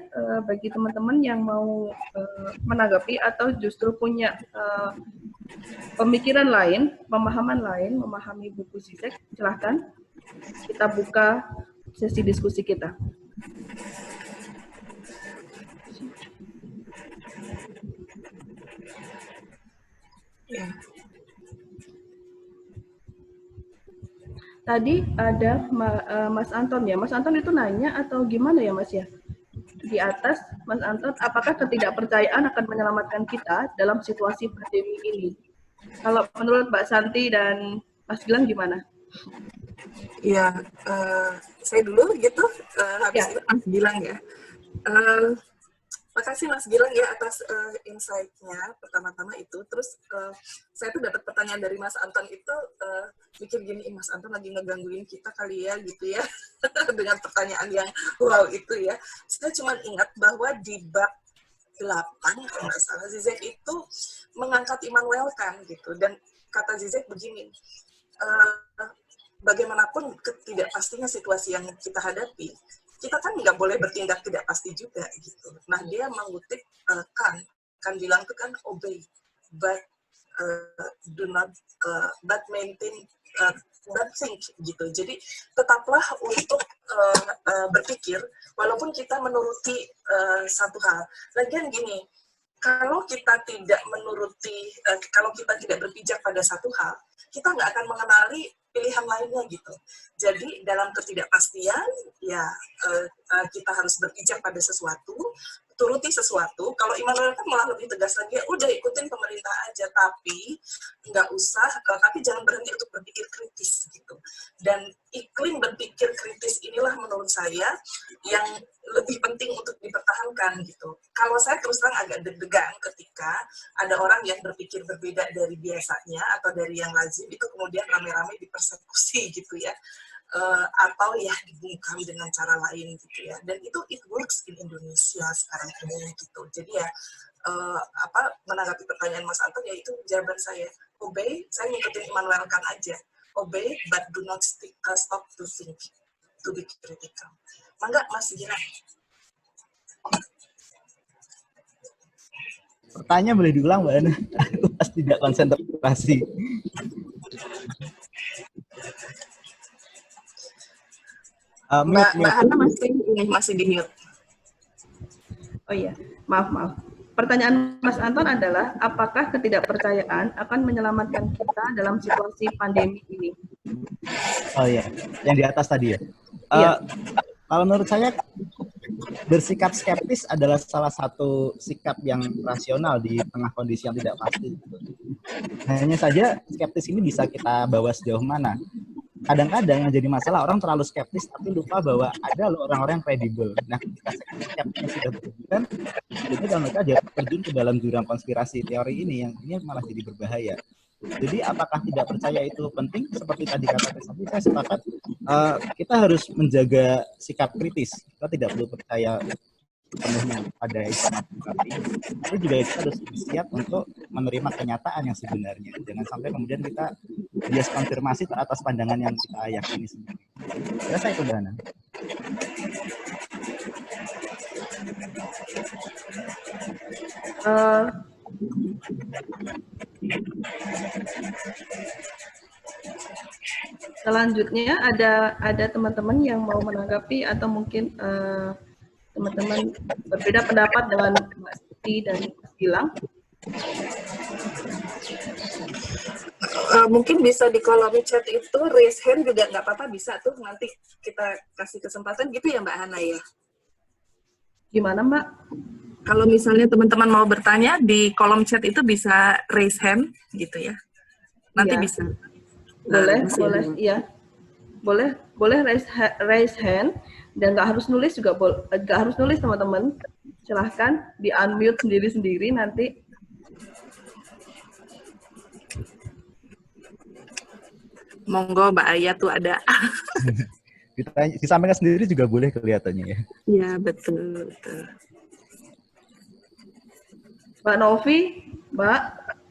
bagi teman-teman yang mau menanggapi atau justru punya pemikiran lain, pemahaman lain, memahami buku Zizek, silahkan kita buka sesi diskusi kita. Tadi ada Mas Anton ya. Mas Anton itu nanya atau gimana ya Mas ya? Di atas Mas Anton, apakah ketidakpercayaan akan menyelamatkan kita dalam situasi pandemi ini? Kalau menurut Mbak Santi dan Mas Gilang gimana? Ya, saya dulu gitu, habis itu Mas Gilang ya. Makasih Mas Gilang ya atas insight-nya pertama-tama itu. Terus saya tuh dapat pertanyaan dari Mas Anton itu, mikir gini, Mas Anton lagi ngegangguin kita kali ya gitu ya, dengan pertanyaan yang wow itu ya. Saya cuma ingat bahwa di bab 8, kalau nggak salah, Zizek itu mengangkat Immanuel Kant gitu. Dan kata Zizek begini, bagaimanapun ketidakpastinya situasi yang kita hadapi, kita kan nggak boleh bertindak tidak pasti juga gitu. Nah dia mengutip kan bilang tuh kan obey, but do not, but maintain, but think gitu. Jadi tetaplah untuk berpikir walaupun kita menuruti satu hal. Lagian gini, kalau kita tidak menuruti, kalau kita tidak berpijak pada satu hal, kita nggak akan mengenali pilihan lainnya gitu. Jadi dalam ketidakpastian, ya kita harus berpijak pada sesuatu, turuti sesuatu. Kalau Immanuel kan malah lebih tegas lagi, ya udah ikutin pemerintah aja, tapi nggak usah, tapi jangan berhenti untuk berpikir kritis gitu. Dan iklim berpikir kritis inilah menurut saya yang lebih penting untuk dipertahankan gitu. Kalau saya terus terang agak deg-degan ketika ada orang yang berpikir berbeda dari biasanya atau dari yang lazim, itu kemudian rame-rame dipersekusi gitu ya. Atau ya dibungkam dengan cara lain gitu ya. Dan itu it works in Indonesia sekarang ini gitu. Jadi ya menanggapi pertanyaan Mas Anton, ya itu jawaban saya. Obey, saya ngikutin Immanuel Kant aja. Obey but do not stop to think, to be critical. Mangga Mas Gilang. Pertanyaan boleh diulang Mbak Ana? Aku pasti tidak konsentrasi. Mbak Hana masih di mute. Oh iya, maaf. Pertanyaan Mas Anton adalah, apakah ketidakpercayaan akan menyelamatkan kita dalam situasi pandemi ini? Oh iya, yang di atas tadi ya? Iya. Kalau menurut saya, bersikap skeptis adalah salah satu sikap yang rasional di tengah kondisi yang tidak pasti. Hanya saja skeptis ini bisa kita bawa sejauh mana. Kadang-kadang yang jadi masalah, orang terlalu skeptis tapi lupa bahwa ada loh orang-orang yang kredibel. Nah, ketika skeptisnya sudah berlebihan, jadi mereka terjun ke dalam jurang konspirasi teori ini, yang ini malah jadi berbahaya. Jadi apakah tidak percaya itu penting? Seperti tadi kata Tessati, saya sepakat. Kita harus menjaga sikap kritis. Kita tidak perlu percaya penuhnya pada informasi seperti ini. Tapi juga kita harus siap untuk menerima kenyataan yang sebenarnya. Jangan sampai kemudian kita bias konfirmasi atas pandangan yang kita yakini sendiri. Saya itu Dana. Selanjutnya ada teman-teman yang mau menanggapi atau mungkin teman-teman berbeda pendapat dengan Mbak Siti dan Mas Gilang. Mungkin bisa di kolom chat itu raise hand juga nggak apa-apa, bisa tuh nanti kita kasih kesempatan gitu ya Mbak Hana ya. Gimana Mbak? Kalau misalnya teman-teman mau bertanya di kolom chat itu bisa raise hand gitu ya. Nanti ya. bisa. Boleh, iya. Boleh raise hand dan nggak harus nulis juga, nggak harus nulis teman-teman. Silahkan di unmute sendiri-sendiri nanti. Monggo Mbak Aya tuh ada. Disampaikan sendiri juga boleh kelihatannya ya. Iya betul. Mbak Novi, Mbak.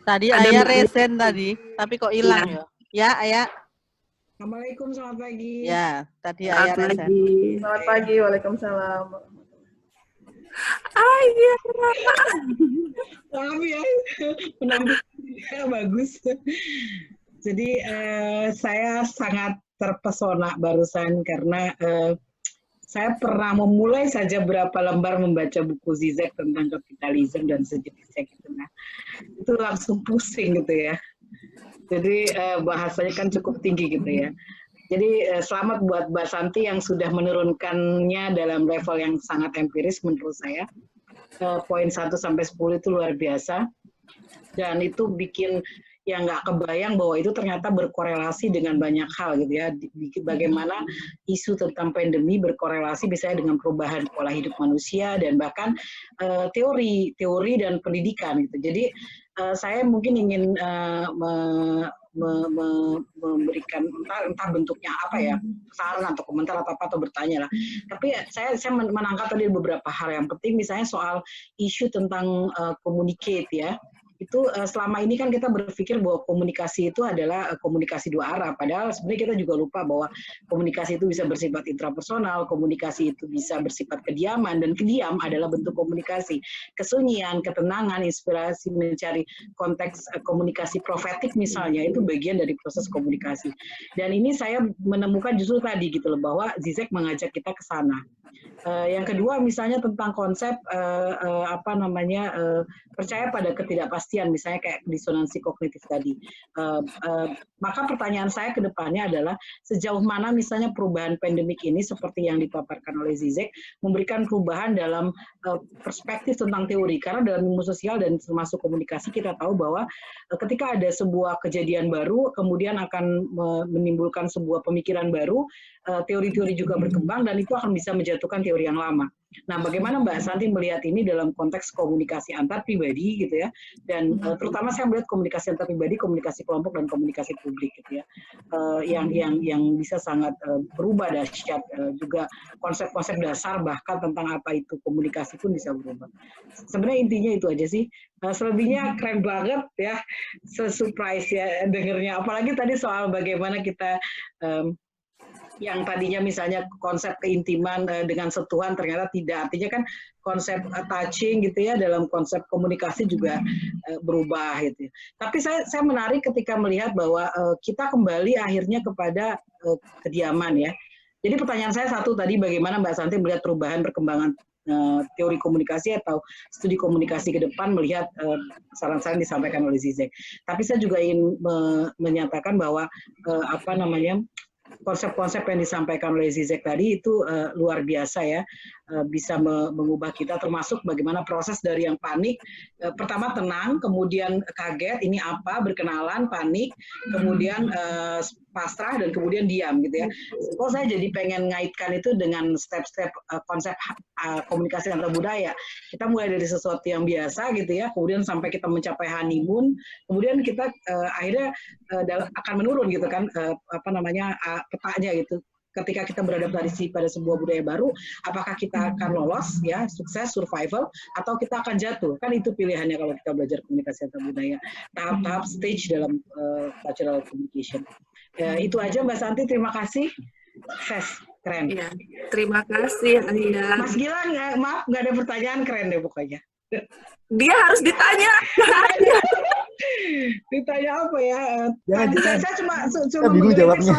Tadi Aya resen tadi, tapi kok hilang ya? Ya, Aya. Assalamualaikum, selamat pagi. Ya, tadi Aya resen. Selamat pagi, waalaikumsalam. Aya. Maaf ya, penampilannya bagus. Jadi saya sangat terpesona barusan karena saya pernah memulai saja berapa lembar membaca buku Zizek tentang kapitalisme dan sejenisnya gitu. Nah, itu langsung pusing gitu ya. Jadi bahasanya kan cukup tinggi gitu ya. Jadi selamat buat Mbak Santi yang sudah menurunkannya dalam level yang sangat empiris menurut saya. poin 1 sampai 10 itu luar biasa. Dan itu bikin yang nggak kebayang bahwa itu ternyata berkorelasi dengan banyak hal gitu ya. Bagaimana isu tentang pandemi berkorelasi misalnya dengan perubahan pola hidup manusia dan bahkan teori dan pendidikan gitu. Jadi saya mungkin ingin memberikan entah bentuknya apa ya, saran atau komentar atau apa atau bertanya lah. Tapi saya menangkap tadi beberapa hal yang penting, misalnya soal isu tentang communicate ya. Itu selama ini kan kita berpikir bahwa komunikasi itu adalah komunikasi dua arah, padahal sebenarnya kita juga lupa bahwa komunikasi itu bisa bersifat intrapersonal, komunikasi itu bisa bersifat kediaman, dan kediam adalah bentuk komunikasi. Kesunyian, ketenangan, inspirasi, mencari konteks komunikasi profetik misalnya, itu bagian dari proses komunikasi. Dan ini saya menemukan justru tadi gitu loh, bahwa Zizek mengajak kita ke sana. Yang kedua misalnya tentang konsep percaya pada ketidakpastian, misalnya kayak disonansi kognitif tadi. Maka pertanyaan saya ke depannya adalah sejauh mana misalnya perubahan pandemik ini seperti yang dipaparkan oleh Zizek memberikan perubahan dalam perspektif tentang teori, karena dalam ilmu sosial dan termasuk komunikasi kita tahu bahwa ketika ada sebuah kejadian baru kemudian akan menimbulkan sebuah pemikiran baru, teori-teori juga berkembang dan itu akan bisa menjatuhkan teori yang lama. Nah, bagaimana Mbak Santi melihat ini dalam konteks komunikasi antar pribadi gitu ya, dan terutama saya melihat komunikasi antar pribadi, komunikasi kelompok dan komunikasi publik gitu ya, yang bisa sangat berubah dahsyat, juga konsep-konsep dasar bahkan tentang apa itu komunikasi pun bisa berubah. Sebenarnya intinya itu aja sih. Selebihnya keren banget ya, surprise ya dengernya, apalagi tadi soal bagaimana kita yang tadinya misalnya konsep keintiman dengan sentuhan ternyata tidak, artinya kan konsep touching gitu ya dalam konsep komunikasi juga berubah gitu. Tapi saya menarik ketika melihat bahwa kita kembali akhirnya kepada kediaman ya. Jadi pertanyaan saya satu tadi, bagaimana Mbak Santi melihat perubahan perkembangan teori komunikasi atau studi komunikasi ke depan melihat saran-saran disampaikan oleh Zizek. Tapi saya juga ingin menyatakan bahwa konsep-konsep yang disampaikan oleh Zizek tadi itu luar biasa ya, bisa mengubah kita, termasuk bagaimana proses dari yang panik, pertama tenang, kemudian kaget, ini apa, berkenalan, panik, kemudian pasrah, dan kemudian diam gitu ya. Kok saya jadi pengen ngaitkan itu dengan step-step konsep komunikasi antar budaya. Kita mulai dari sesuatu yang biasa gitu ya, kemudian sampai kita mencapai honeymoon, kemudian kita akhirnya akan menurun gitu kan, petanya gitu. Ketika kita beradaptasi pada sebuah budaya baru, apakah kita akan lolos ya, sukses, survival, atau kita akan jatuh? Kan itu pilihannya kalau kita belajar komunikasi antar budaya. Tahap-tahap stage dalam cultural communication. Itu aja Mbak Santi, terima kasih. Sukses, keren. Ya, terima kasih Ayah. Mas Gilang, maaf nggak ada pertanyaan, keren deh pokoknya. Dia harus ditanya. Ditanya apa ya? Saya cuma bingung jawabnya.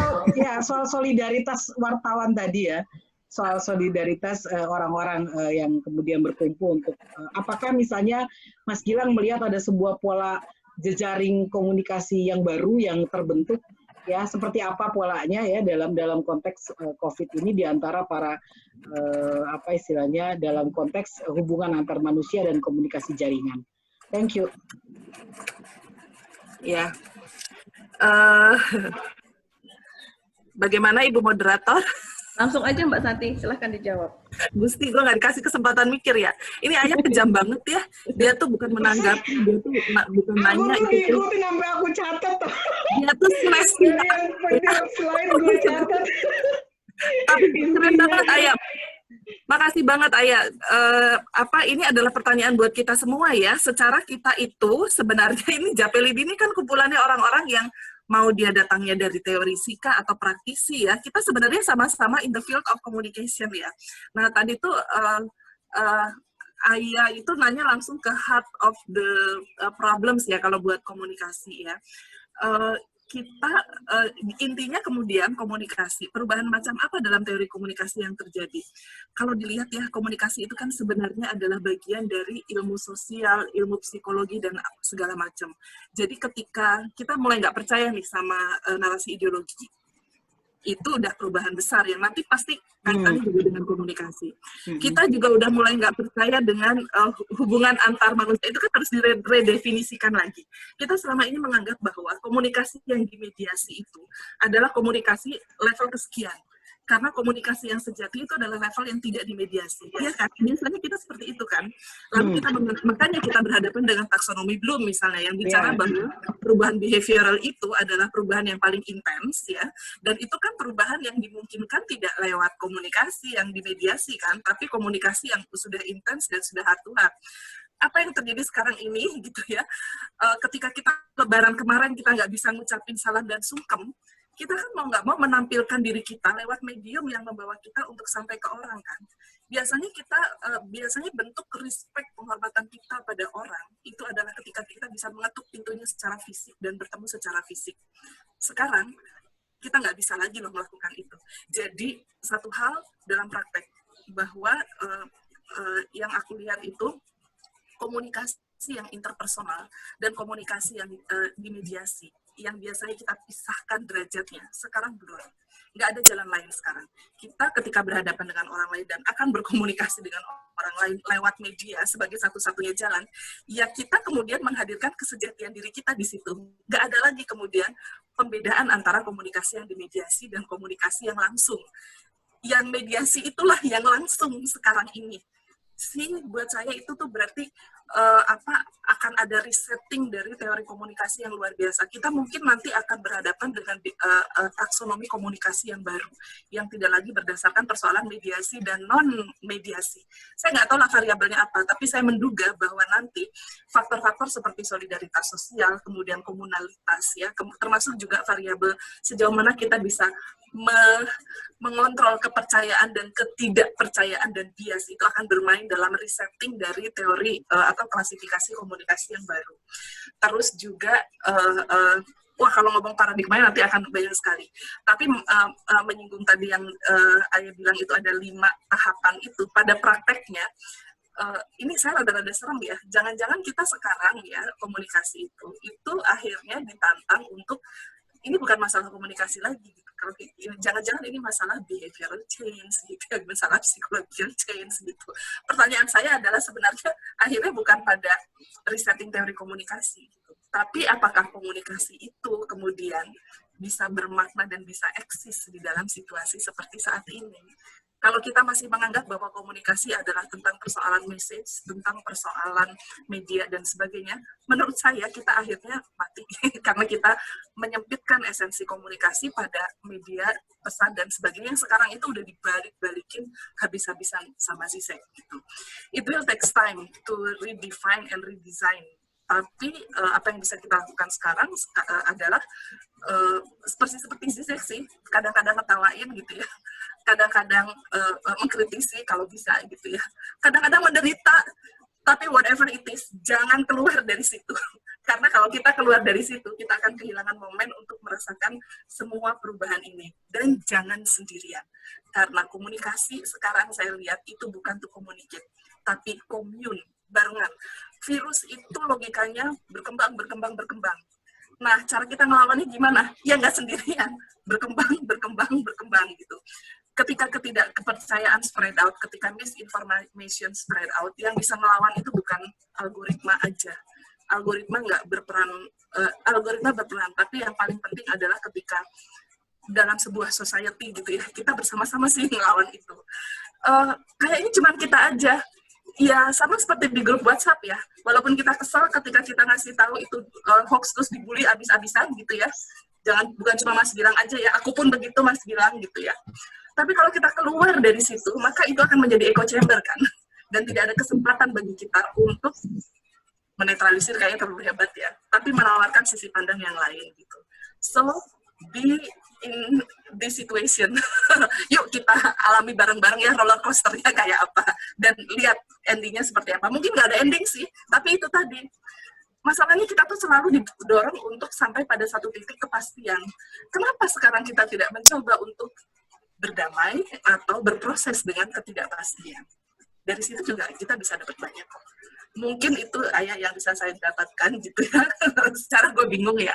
Soal solidaritas wartawan tadi ya. Soal solidaritas orang-orang yang kemudian berkumpul untuk apakah misalnya Mas Gilang melihat ada sebuah pola jejaring komunikasi yang baru yang terbentuk ya, seperti apa polanya ya dalam konteks COVID ini di antara para dalam konteks hubungan antar manusia dan komunikasi jaringan. Thank you. Ya. Bagaimana Ibu Moderator? Langsung aja Mbak Santi, silahkan dijawab. Gusti, gue nggak dikasih kesempatan mikir ya. Ini Ayah kejam banget ya. Dia tuh bukan menanggapi, dia tuh bukan nanya itu. Aku tuh sampai aku catat. Dia tuh selesai. Selain gue catat. Tapi keren banget Ayah. Makasih banget Ayah. Ini adalah pertanyaan buat kita semua ya. Secara kita itu sebenarnya ini Japelid ini kan kumpulannya orang-orang yang mau dia datangnya dari teori psika atau praktisi ya, kita sebenarnya sama-sama in the field of communication ya. Nah tadi tuh Ayah itu nanya langsung ke heart of the problems ya kalau buat komunikasi ya. Kita intinya kemudian komunikasi, perubahan macam apa dalam teori komunikasi yang terjadi. Kalau dilihat ya, komunikasi itu kan sebenarnya adalah bagian dari ilmu sosial, ilmu psikologi, dan segala macam. Jadi ketika kita mulai nggak percaya nih sama narasi ideologi, Itu udah perubahan besar yang nanti pasti kaitannya juga dengan komunikasi. Kita juga udah mulai nggak percaya dengan hubungan antar manusia, itu kan harus diredefinisikan lagi. Kita selama ini menganggap bahwa komunikasi yang dimediasi itu adalah komunikasi level kesekian. Karena komunikasi yang sejati itu adalah level yang tidak dimediasi. Ya kan? Biasanya kita seperti itu kan. Lalu makanya kita berhadapan dengan taksonomi Bloom misalnya, yang bicara bahwa perubahan behavioral itu adalah perubahan yang paling intens ya. Dan itu kan perubahan yang dimungkinkan tidak lewat komunikasi yang dimediasi kan, tapi komunikasi yang sudah intens dan sudah heart to heart. Apa yang terjadi sekarang ini gitu ya, ketika kita lebaran kemarin kita nggak bisa ngucapin salam dan sungkem, kita kan mau nggak mau menampilkan diri kita lewat medium yang membawa kita untuk sampai ke orang kan. Biasanya bentuk respect, penghormatan kita pada orang itu adalah ketika kita bisa mengetuk pintunya secara fisik dan bertemu secara fisik. Sekarang kita nggak bisa lagi loh melakukan itu. Jadi satu hal dalam praktek bahwa yang aku lihat itu komunikasi yang interpersonal dan komunikasi yang dimediasi yang biasanya kita pisahkan derajatnya, sekarang berubah. Nggak ada jalan lain sekarang. Kita ketika berhadapan dengan orang lain dan akan berkomunikasi dengan orang lain lewat media sebagai satu-satunya jalan, ya kita kemudian menghadirkan kesejatian diri kita di situ. Nggak ada lagi kemudian pembedaan antara komunikasi yang dimediasi dan komunikasi yang langsung. Yang mediasi itulah yang langsung sekarang ini. Buat saya itu tuh berarti akan ada resetting dari teori komunikasi yang luar biasa. Kita mungkin nanti akan berhadapan dengan taksonomi komunikasi yang baru, yang tidak lagi berdasarkan persoalan mediasi dan non-mediasi. Saya nggak tahu lah variabelnya apa, tapi saya menduga bahwa nanti faktor-faktor seperti solidaritas sosial, kemudian komunalitas, ya, termasuk juga variabel sejauh mana kita bisa mengontrol kepercayaan dan ketidakpercayaan dan bias itu akan bermain dalam resetting dari teori atau klasifikasi komunikasi yang baru. Terus juga wah kalau ngomong paradigmanya nanti akan banyak sekali. Tapi menyinggung tadi yang Ayah bilang itu ada 5 tahapan itu pada prakteknya. Ini saya rada-rada serem ya. Jangan-jangan kita sekarang ya komunikasi itu akhirnya ditantang untuk ini bukan masalah komunikasi lagi gitu. Kalau jangan-jangan ini masalah behavioral change gitu, masalah psychological change gitu. Pertanyaan saya adalah sebenarnya akhirnya bukan pada resetting teori komunikasi gitu. Tapi apakah komunikasi itu kemudian bisa bermakna dan bisa eksis di dalam situasi seperti saat ini? Kalau kita masih menganggap bahwa komunikasi adalah tentang persoalan message, tentang persoalan media dan sebagainya, menurut saya kita akhirnya mati karena kita menyempitkan esensi komunikasi pada media, pesan dan sebagainya yang sekarang itu udah dibalik-balikin habis-habisan sama Zizek gitu. It will take time to redefine and redesign. Tapi apa yang bisa kita lakukan sekarang adalah seperti Zizek sih, kadang-kadang ngetawain gitu ya, kadang-kadang mengkritisi kalau bisa gitu ya, kadang-kadang menderita, tapi whatever it is, jangan keluar dari situ. Karena kalau kita keluar dari situ, kita akan kehilangan momen untuk merasakan semua perubahan ini. Dan jangan sendirian. Karena komunikasi sekarang saya lihat itu bukan to communicate, tapi commune, barengan. Virus itu logikanya berkembang. Nah, cara kita ngelawannya gimana? Ya nggak sendirian, berkembang gitu. Ketika ketidakpercayaan spread out, ketika misinformation spread out, yang bisa melawan itu bukan algoritma aja. Algoritma berperan, tapi yang paling penting adalah ketika dalam sebuah society gitu ya, kita bersama-sama sih ngelawan itu. Kayaknya cuma kita aja. Ya, sama seperti di grup WhatsApp ya. Walaupun kita kesal ketika kita ngasih tahu itu hoax terus dibully abis-abisan gitu ya. Bukan cuma Mas Gilang aja ya, aku pun begitu Mas Gilang gitu ya. Tapi kalau kita keluar dari situ, maka itu akan menjadi echo chamber kan. Dan tidak ada kesempatan bagi kita untuk menetralisir, kayaknya terlalu hebat ya. Tapi menawarkan sisi pandang yang lain gitu. So, be in this situation. Yuk kita alami bareng-bareng ya roller coasternya kayak apa. Dan lihat endingnya seperti apa. Mungkin nggak ada ending sih, tapi itu tadi. Masalahnya kita tuh selalu didorong untuk sampai pada satu titik kepastian. Kenapa sekarang kita tidak mencoba untuk berdamai atau berproses dengan ketidakpastian? Dari situ juga kita bisa dapat banyak kok. Mungkin itu Ayah yang bisa saya dapatkan gitu ya. Secara gue bingung ya.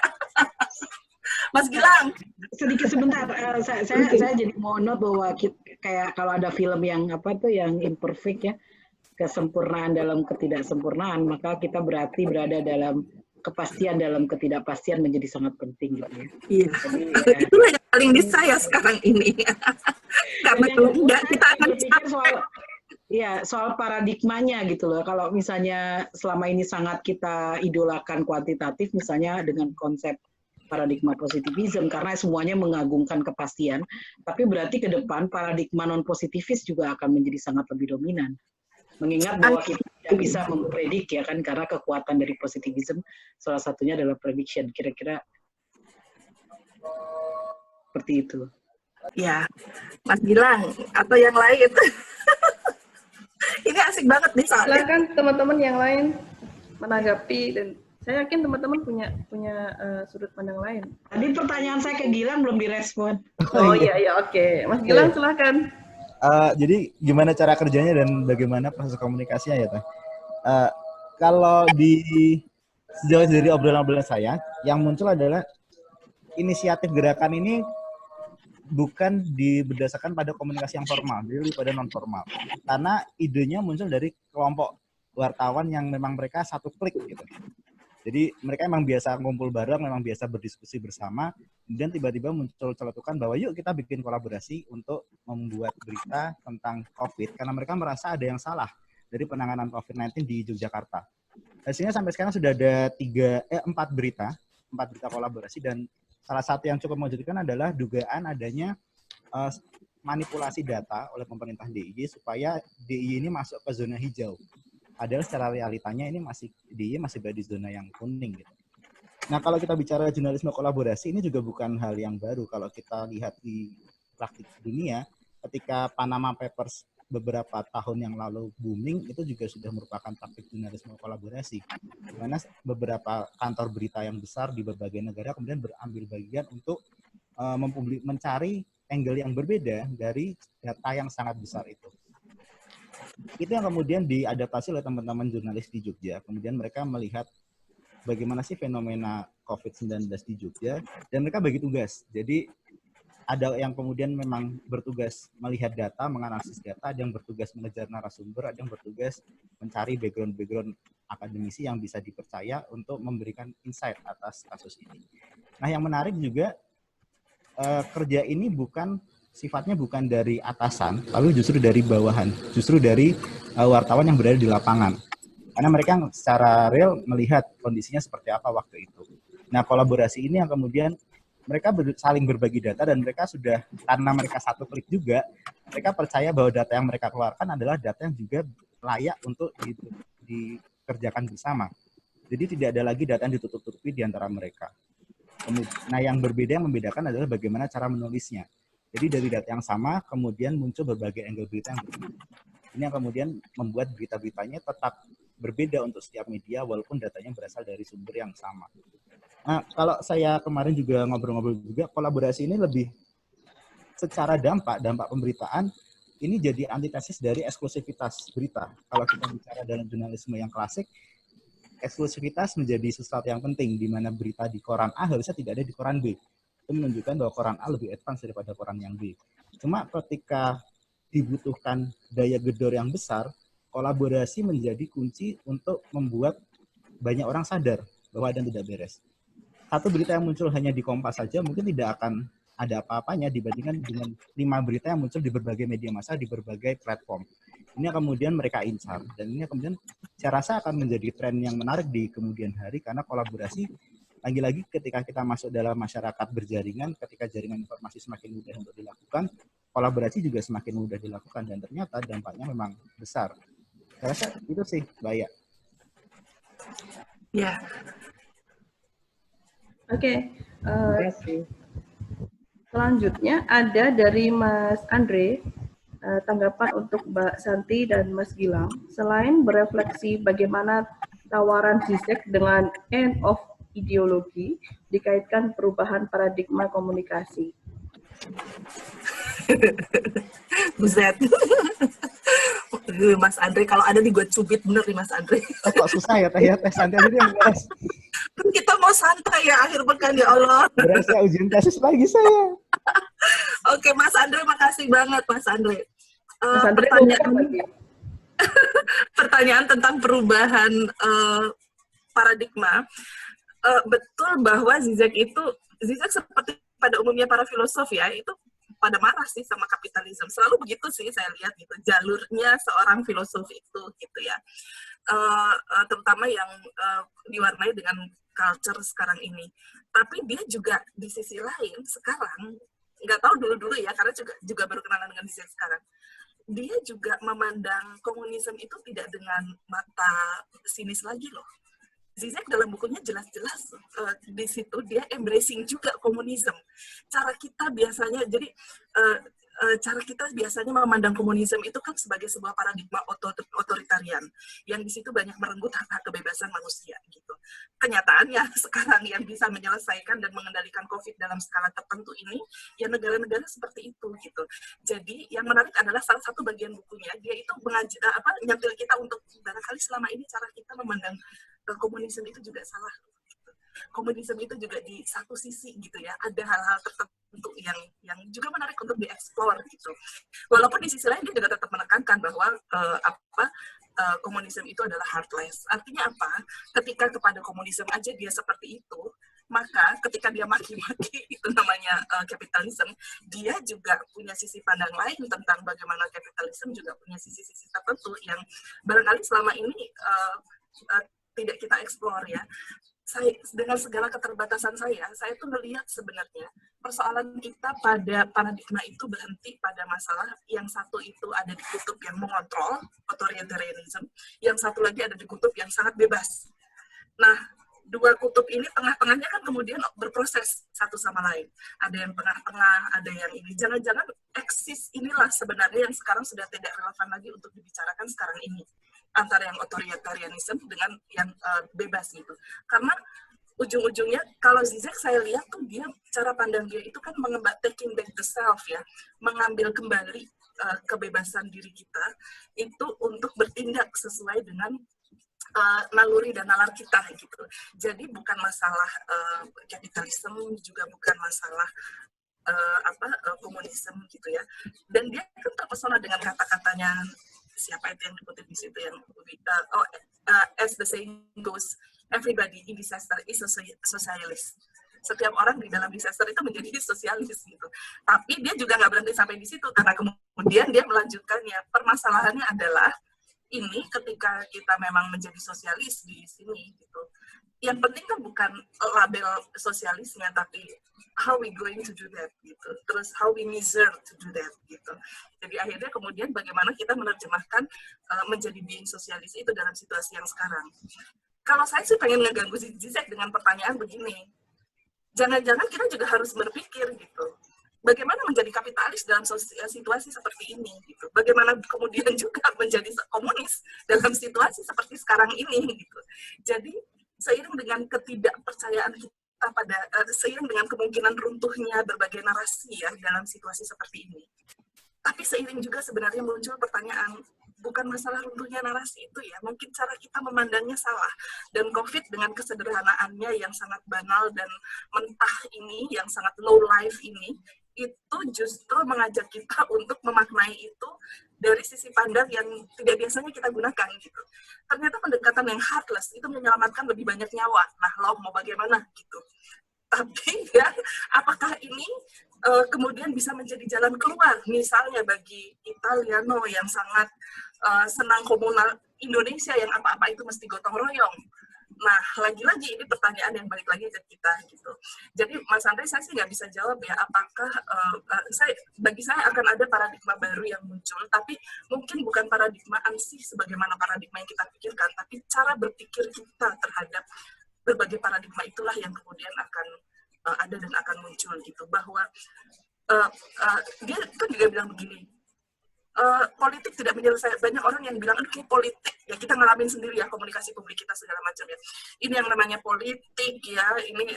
Mas Gilang. sedikit sebentar. Saya jadi mau note bahwa kayak kalau ada film yang apa tuh yang imperfect ya, kesempurnaan dalam ketidaksempurnaan, maka kita berarti berada dalam kepastian dalam ketidakpastian menjadi sangat penting gitu ya. Iya. Jadi, Itulah yang paling di saya sekarang ini. Karena kalau enggak kita akan soal paradigmanya gitu loh. Kalau misalnya selama ini sangat kita idolakan kuantitatif, misalnya dengan konsep paradigma positivism, karena semuanya mengagungkan kepastian, tapi berarti ke depan paradigma non-positivis juga akan menjadi sangat lebih dominan. Mengingat bahwa kita tidak bisa mempredik ya kan, karena kekuatan dari positivism salah satunya adalah prediction. Kira-kira seperti itu. Ya, Mas Gilang atau yang lain. Ini asik banget nih soalnya. Silakan teman-teman yang lain menanggapi, dan saya yakin teman-teman punya sudut pandang lain. Tadi pertanyaan saya ke Gilang belum direspon. Oh iya oke. Mas Gilang silakan. Jadi gimana cara kerjanya dan bagaimana proses komunikasinya ya Teh? Kalau sejauh dari obrolan-obrolan saya, yang muncul adalah inisiatif gerakan ini bukan berdasarkan pada komunikasi yang formal, jadi lebih pada non formal. Karena idenya muncul dari kelompok wartawan yang memang mereka satu klik gitu. Jadi mereka memang biasa ngumpul bareng, memang biasa berdiskusi bersama, kemudian tiba-tiba muncul celetukan bahwa yuk kita bikin kolaborasi untuk membuat berita tentang COVID, karena mereka merasa ada yang salah dari penanganan COVID-19 di Yogyakarta. Hasilnya sampai sekarang sudah ada 4 berita kolaborasi, dan salah satu yang cukup mengejutkan adalah dugaan adanya manipulasi data oleh pemerintah DIY supaya DIY ini masuk ke zona hijau. Padahal secara realitanya ini DIY masih berada di zona yang kuning gitu. Nah, kalau kita bicara jurnalisme kolaborasi, ini juga bukan hal yang baru. Kalau kita lihat di praktik dunia, ketika Panama Papers beberapa tahun yang lalu booming, itu juga sudah merupakan praktik jurnalisme kolaborasi. Di mana beberapa kantor berita yang besar di berbagai negara kemudian berambil bagian untuk mencari angle yang berbeda dari data yang sangat besar itu. Itu yang kemudian diadaptasi oleh teman-teman jurnalis di Jogja. Kemudian mereka melihat bagaimana sih fenomena COVID-19 di Jogja, dan mereka bagi tugas. Jadi ada yang kemudian memang bertugas melihat data, menganalisis data, ada yang bertugas mengejar narasumber, ada yang bertugas mencari background akademisi yang bisa dipercaya untuk memberikan insight atas kasus ini. Nah, yang menarik juga kerja ini sifatnya bukan dari atasan, lalu justru dari bawahan, justru dari wartawan yang berada di lapangan. Karena mereka secara real melihat kondisinya seperti apa waktu itu. Nah, kolaborasi ini yang kemudian mereka saling berbagi data, dan mereka sudah, karena mereka satu klik juga, mereka percaya bahwa data yang mereka keluarkan adalah data yang juga layak untuk dikerjakan bersama. Jadi tidak ada lagi data yang ditutup-tutupi di antara mereka. Nah, yang membedakan adalah bagaimana cara menulisnya. Jadi dari data yang sama, kemudian muncul berbagai angle berita yang berbeda. Ini yang kemudian membuat berita-beritanya tetap berbeda untuk setiap media, walaupun datanya berasal dari sumber yang sama. Nah, kalau saya kemarin juga ngobrol-ngobrol juga, kolaborasi ini lebih secara dampak pemberitaan, ini jadi antitesis dari eksklusivitas berita. Kalau kita bicara dalam jurnalisme yang klasik, eksklusivitas menjadi sesuatu yang penting, di mana berita di koran A harusnya tidak ada di koran B. Itu menunjukkan bahwa koran A lebih advance daripada koran yang B. Cuma ketika dibutuhkan daya gedor yang besar, kolaborasi menjadi kunci untuk membuat banyak orang sadar bahwa ada yang tidak beres. Satu berita yang muncul hanya di Kompas saja mungkin tidak akan ada apa-apanya dibandingkan dengan 5 berita yang muncul di berbagai media massa, di berbagai platform. Ini kemudian mereka incar, dan ini kemudian saya rasa akan menjadi tren yang menarik di kemudian hari, karena kolaborasi lagi-lagi ketika kita masuk dalam masyarakat berjaringan, ketika jaringan informasi semakin mudah untuk dilakukan, kolaborasi juga semakin mudah dilakukan, dan ternyata dampaknya memang besar. Saya rasa itu sih, Mbak. Ya. Oke. Selanjutnya ada dari Mas Andre, tanggapan untuk Mbak Santi dan Mas Gilang. Selain berefleksi bagaimana tawaran Zizek dengan end of ideologi dikaitkan perubahan paradigma komunikasi. Buset. Mas Andre, kalau ada nih gue cubit bener nih Mas Andre. Kok susah ya Teh ya? Teh santai aja yang beres. Kita mau santai ya akhir pekan, ya Allah. Berasa ujian tesis lagi saya. Oke, Mas Andre, makasih banget Mas Andre. Mas Andre Pertanyaan lagi. pertanyaan tentang perubahan paradigma. Betul bahwa Zizek seperti pada umumnya para filosof ya, itu pada marah sih sama kapitalisme. Selalu begitu sih saya lihat gitu, jalurnya seorang filosof itu gitu ya. Terutama yang diwarnai dengan culture sekarang ini. Tapi dia juga di sisi lain sekarang, nggak tahu dulu-dulu ya, karena juga baru kenalan dengan Zizek sekarang, dia juga memandang komunisme itu tidak dengan mata sinis lagi loh. Zizek dalam bukunya jelas-jelas di situ dia embracing juga komunisme. Cara kita biasanya memandang komunisme itu kan sebagai sebuah paradigma otoritarian yang di situ banyak merenggut hak kebebasan manusia gitu. Kenyataannya sekarang yang bisa menyelesaikan dan mengendalikan COVID dalam skala tertentu ini ya negara-negara seperti itu gitu. Jadi yang menarik adalah salah satu bagian bukunya dia itu nyentil kita untuk barangkali selama ini cara kita memandang komunisme itu juga salah. Komunisme itu juga di satu sisi gitu ya, ada hal-hal tertentu yang juga menarik untuk dieksplor gitu. Walaupun di sisi lain dia juga tetap menekankan bahwa komunisme itu adalah heartless. Artinya apa? Ketika kepada komunisme aja dia seperti itu, maka ketika dia maki-maki itu namanya kapitalisme, dia juga punya sisi pandang lain tentang bagaimana kapitalisme juga punya sisi-sisi tertentu yang barangkali selama ini tidak kita eksplor ya. Saya dengan segala keterbatasan saya tuh melihat sebenarnya persoalan kita pada paradigma itu berhenti pada masalah yang satu itu ada di kutub yang mengontrol, authoritarianism, yang satu lagi ada di kutub yang sangat bebas. Nah, dua kutub ini tengah-tengahnya kan kemudian berproses satu sama lain. Ada yang tengah-tengah, ada yang ini. Jangan-jangan eksis inilah sebenarnya yang sekarang sudah tidak relevan lagi untuk dibicarakan sekarang ini. Antara yang authoritarianism dengan yang bebas gitu. Karena ujung-ujungnya kalau Zizek saya lihat tuh dia cara pandang dia itu kan taking back the self ya, mengambil kembali kebebasan diri kita itu untuk bertindak sesuai dengan naluri dan nalar kita gitu. Jadi bukan masalah kapitalisme, juga bukan masalah komunisme gitu ya. Dan dia kan terpesona dengan kata-katanya siapa itu yang dikutip di situ yang as the saying goes, everybody in disaster is a socialist. Setiap orang di dalam disaster itu menjadi sosialis gitu. Tapi dia juga nggak berhenti sampai di situ karena kemudian dia melanjutkannya. Permasalahannya adalah ini ketika kita memang menjadi sosialis di sini gitu. Yang penting kan bukan label sosialisnya, tapi how we going to do that gitu. Terus how we measure to do that gitu. Jadi akhirnya kemudian bagaimana kita menerjemahkan menjadi being sosialis itu dalam situasi yang sekarang. Kalau saya sih pengen ngeganggu Zizek dengan pertanyaan begini. Jangan-jangan kita juga harus berpikir gitu. Bagaimana menjadi kapitalis dalam situasi seperti ini gitu. Bagaimana kemudian juga menjadi komunis dalam situasi seperti sekarang ini gitu. Jadi seiring dengan ketidakpercayaan kita seiring dengan kemungkinan runtuhnya berbagai narasi ya dalam situasi seperti ini. Tapi seiring juga sebenarnya muncul pertanyaan, bukan masalah runtuhnya narasi itu ya, mungkin cara kita memandangnya salah. Dan COVID dengan kesederhanaannya yang sangat banal dan mentah ini, yang sangat low life ini, itu justru mengajak kita untuk memaknai itu dari sisi pandang yang tidak biasanya kita gunakan gitu. Ternyata pendekatan yang heartless itu menyelamatkan lebih banyak nyawa. Nah, lo mau bagaimana gitu. Tapi ya, apakah ini kemudian bisa menjadi jalan keluar? Misalnya bagi Italiano yang sangat senang komunal Indonesia yang apa-apa itu mesti gotong royong. Nah, lagi-lagi ini pertanyaan yang balik lagi ke kita gitu. Jadi Mas Andre, saya sih nggak bisa jawab ya apakah bagi saya akan ada paradigma baru yang muncul, tapi mungkin bukan paradigma ansih sebagaimana paradigma yang kita pikirkan, tapi cara berpikir kita terhadap berbagai paradigma itulah yang kemudian akan ada dan akan muncul gitu. Bahwa dia kan juga bilang begini, politik tidak menyelesaikan. Banyak orang yang bilang, aduh politik, ya kita ngalamin sendiri ya komunikasi publik kita segala macam ya. Ini yang namanya politik ya, ini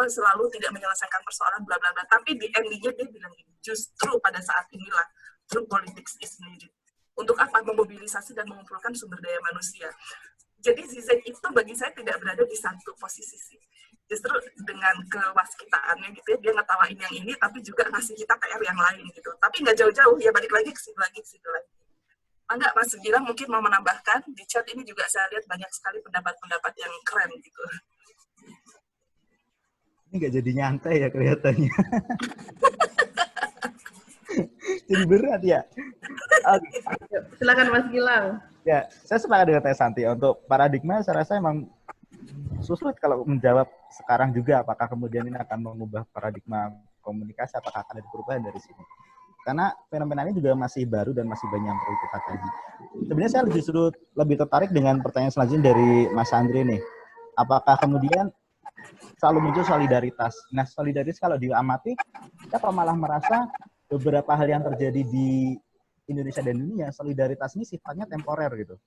selalu tidak menyelesaikan persoalan bla bla bla. Tapi di endingnya dia bilang justru pada saat inilah true politics is needed. Untuk apa? Memobilisasi dan mengumpulkan sumber daya manusia. Jadi Zizek itu bagi saya tidak berada di satu posisi sih. Justru dengan kewaskitaannya gitu ya, dia ngetawain yang ini, tapi juga ngasih kita PR yang lain gitu. Tapi nggak jauh-jauh, ya balik lagi ke situ lagi. Enggak, Mas Gilang mungkin mau menambahkan, di chat ini juga saya lihat banyak sekali pendapat-pendapat yang keren gitu. Ini nggak jadi nyantai ya kelihatannya. Jadi berat ya. Okay. Silakan Mas Gilang. Ya, saya sepakat dengan Teh Santi. Untuk paradigma saya rasa emang sulit kalau menjawab sekarang juga apakah kemudian ini akan mengubah paradigma komunikasi, apakah akan ada perubahan dari sini. Karena fenomena ini juga masih baru dan masih banyak yang perlu kita kaji. Sebenarnya saya justru lebih tertarik dengan pertanyaan selanjutnya dari Mas Andri nih. Apakah kemudian selalu muncul solidaritas? Nah, solidaritas kalau diamati, kita malah merasa beberapa hal yang terjadi di Indonesia dan dunia, solidaritas ini sifatnya temporer gitu.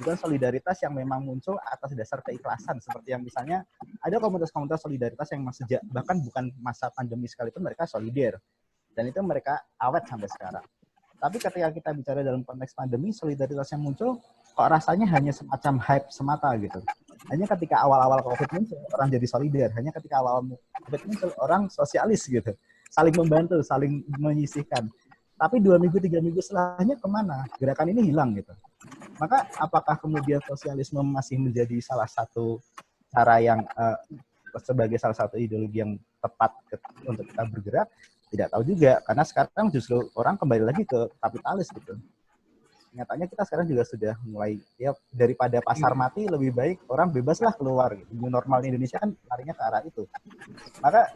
Bukan solidaritas yang memang muncul atas dasar keikhlasan. Seperti yang misalnya ada komunitas-komunitas solidaritas yang sejak bahkan bukan masa pandemi sekalipun mereka solider. Dan itu mereka awet sampai sekarang. Tapi ketika kita bicara dalam konteks pandemi, solidaritas yang muncul kok rasanya hanya semacam hype semata gitu. Hanya ketika awal-awal COVID muncul, orang jadi solider. Hanya ketika awal-awal COVID muncul, orang sosialis gitu. Saling membantu, saling menyisihkan. Tapi 2 minggu, 3 minggu setelahnya kemana? Gerakan ini hilang gitu. Maka apakah kemudian sosialisme masih menjadi salah satu cara yang sebagai salah satu ideologi yang tepat untuk kita bergerak? Tidak tahu juga, karena sekarang justru orang kembali lagi ke kapitalis gitu. Nyatanya kita sekarang juga sudah mulai, ya daripada pasar mati, lebih baik orang bebaslah keluar. Gitu. New normal Indonesia kan larinya ke arah itu. Maka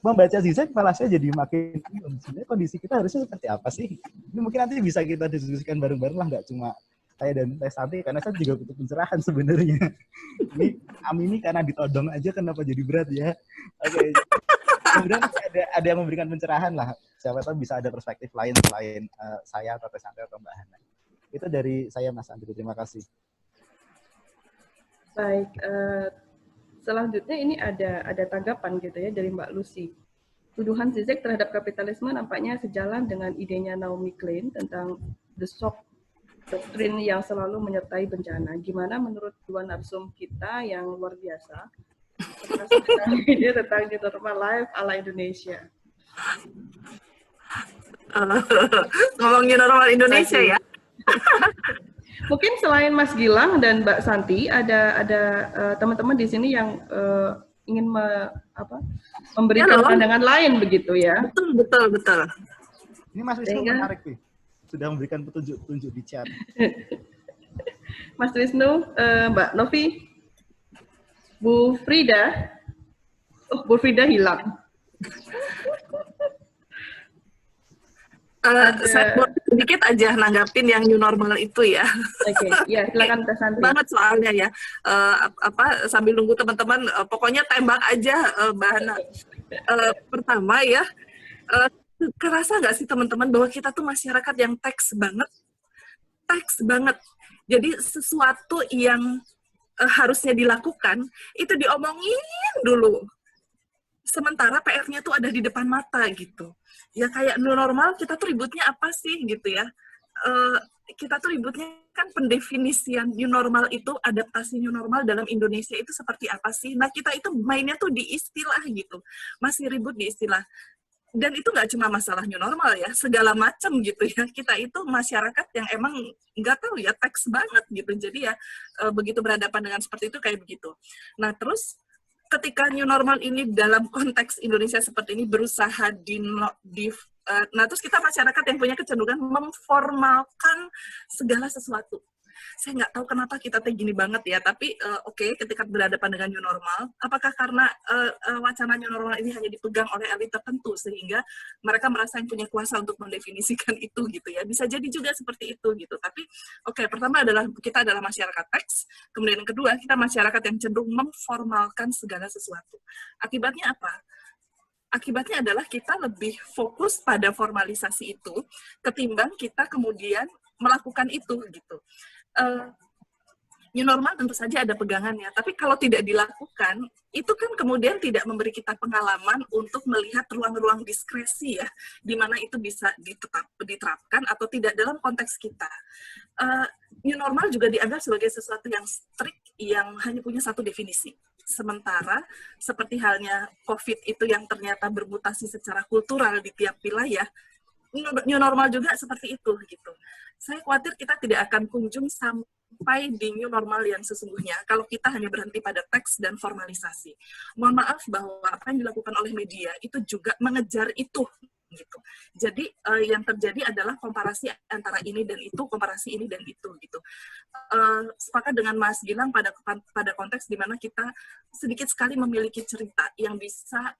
membaca Zizek malah saya jadi makin sebenarnya kondisi kita harusnya seperti apa sih? Ini mungkin nanti bisa kita diskusikan bareng-bareng lah, nggak cuma saya dan Teh Santi, karena saya juga butuh pencerahan sebenarnya. Ini Amini karena ditodong aja kenapa jadi berat ya? Oke. Kemudian ada yang memberikan pencerahan lah. Siapa tahu bisa ada perspektif lain selain saya atau Teh Santi atau Mbak Hana. Itu dari saya, Mas Andri. Terima kasih. Baik. Selanjutnya ini ada tanggapan gitu ya dari Mbak Lucy. Tuduhan Zizek terhadap kapitalisme nampaknya sejalan dengan idenya Naomi Klein tentang the shock doktrin yang selalu menyertai bencana. Gimana menurut dua narsum kita yang luar biasa? Ini tentang new normal life ala Indonesia. Ngomongin normal Indonesia ya. Mungkin selain Mas Gilang dan Mbak Santi, ada teman-teman di sini yang ingin memberikan pandangan lain begitu ya. Betul. Ini Mas Wisnu menarik nih. Sudah memberikan petunjuk di chat. Mas Wisnu, Mbak Novi, Bu Frida. Oh, Bu Frida hilang. Saya mau sedikit aja nanggapin yang new normal itu ya. Oke, ya silakan Teh Santi. Banget soalnya ya. Sambil nunggu teman-teman, pokoknya tembak aja Mbak Hana. Pertama ya, kerasa nggak sih teman-teman bahwa kita tuh masyarakat yang teks banget. Jadi sesuatu yang harusnya dilakukan itu diomongin dulu. Sementara PR-nya tuh ada di depan mata gitu. Ya kayak new normal, kita tuh ributnya apa sih gitu ya. Kita tuh ributnya kan pendefinisian new normal itu, adaptasi new normal dalam Indonesia itu seperti apa sih. Nah kita itu mainnya tuh di istilah gitu. Masih ribut di istilah. Dan itu nggak cuma masalah new normal ya, segala macam gitu ya. Kita itu masyarakat yang emang nggak tahu ya, teks banget gitu. Jadi ya begitu berhadapan dengan seperti itu kayak begitu. Nah terus ketika new normal ini dalam konteks Indonesia seperti ini berusaha nah terus kita masyarakat yang punya kecenderungan memformalkan segala sesuatu. Saya nggak tahu kenapa kita gini banget ya, tapi oke, ketika berhadapan dengan new normal, apakah karena wacana new normal ini hanya dipegang oleh elit tertentu sehingga mereka merasa yang punya kuasa untuk mendefinisikan itu gitu ya, bisa jadi juga seperti itu gitu. Tapi oke, pertama adalah kita adalah masyarakat teks, kemudian yang kedua kita masyarakat yang cenderung memformalkan segala sesuatu. Akibatnya apa? Akibatnya adalah kita lebih fokus pada formalisasi itu ketimbang kita kemudian melakukan itu gitu. New normal tentu saja ada pegangannya, tapi kalau tidak dilakukan, itu kan kemudian tidak memberi kita pengalaman untuk melihat ruang-ruang diskresi ya, di mana itu bisa diterapkan atau tidak dalam konteks kita. New normal juga dianggap sebagai sesuatu yang strict, yang hanya punya satu definisi. Sementara, seperti halnya COVID itu yang ternyata bermutasi secara kultural di tiap wilayah, new normal juga seperti itu gitu. Saya khawatir kita tidak akan kunjung sampai di new normal yang sesungguhnya kalau kita hanya berhenti pada teks dan formalisasi. Mohon maaf bahwa apa yang dilakukan oleh media itu juga mengejar itu gitu. Jadi yang terjadi adalah komparasi antara ini dan itu, komparasi ini dan itu gitu. Sepakat dengan Mas Gilang pada konteks di mana kita sedikit sekali memiliki cerita yang bisa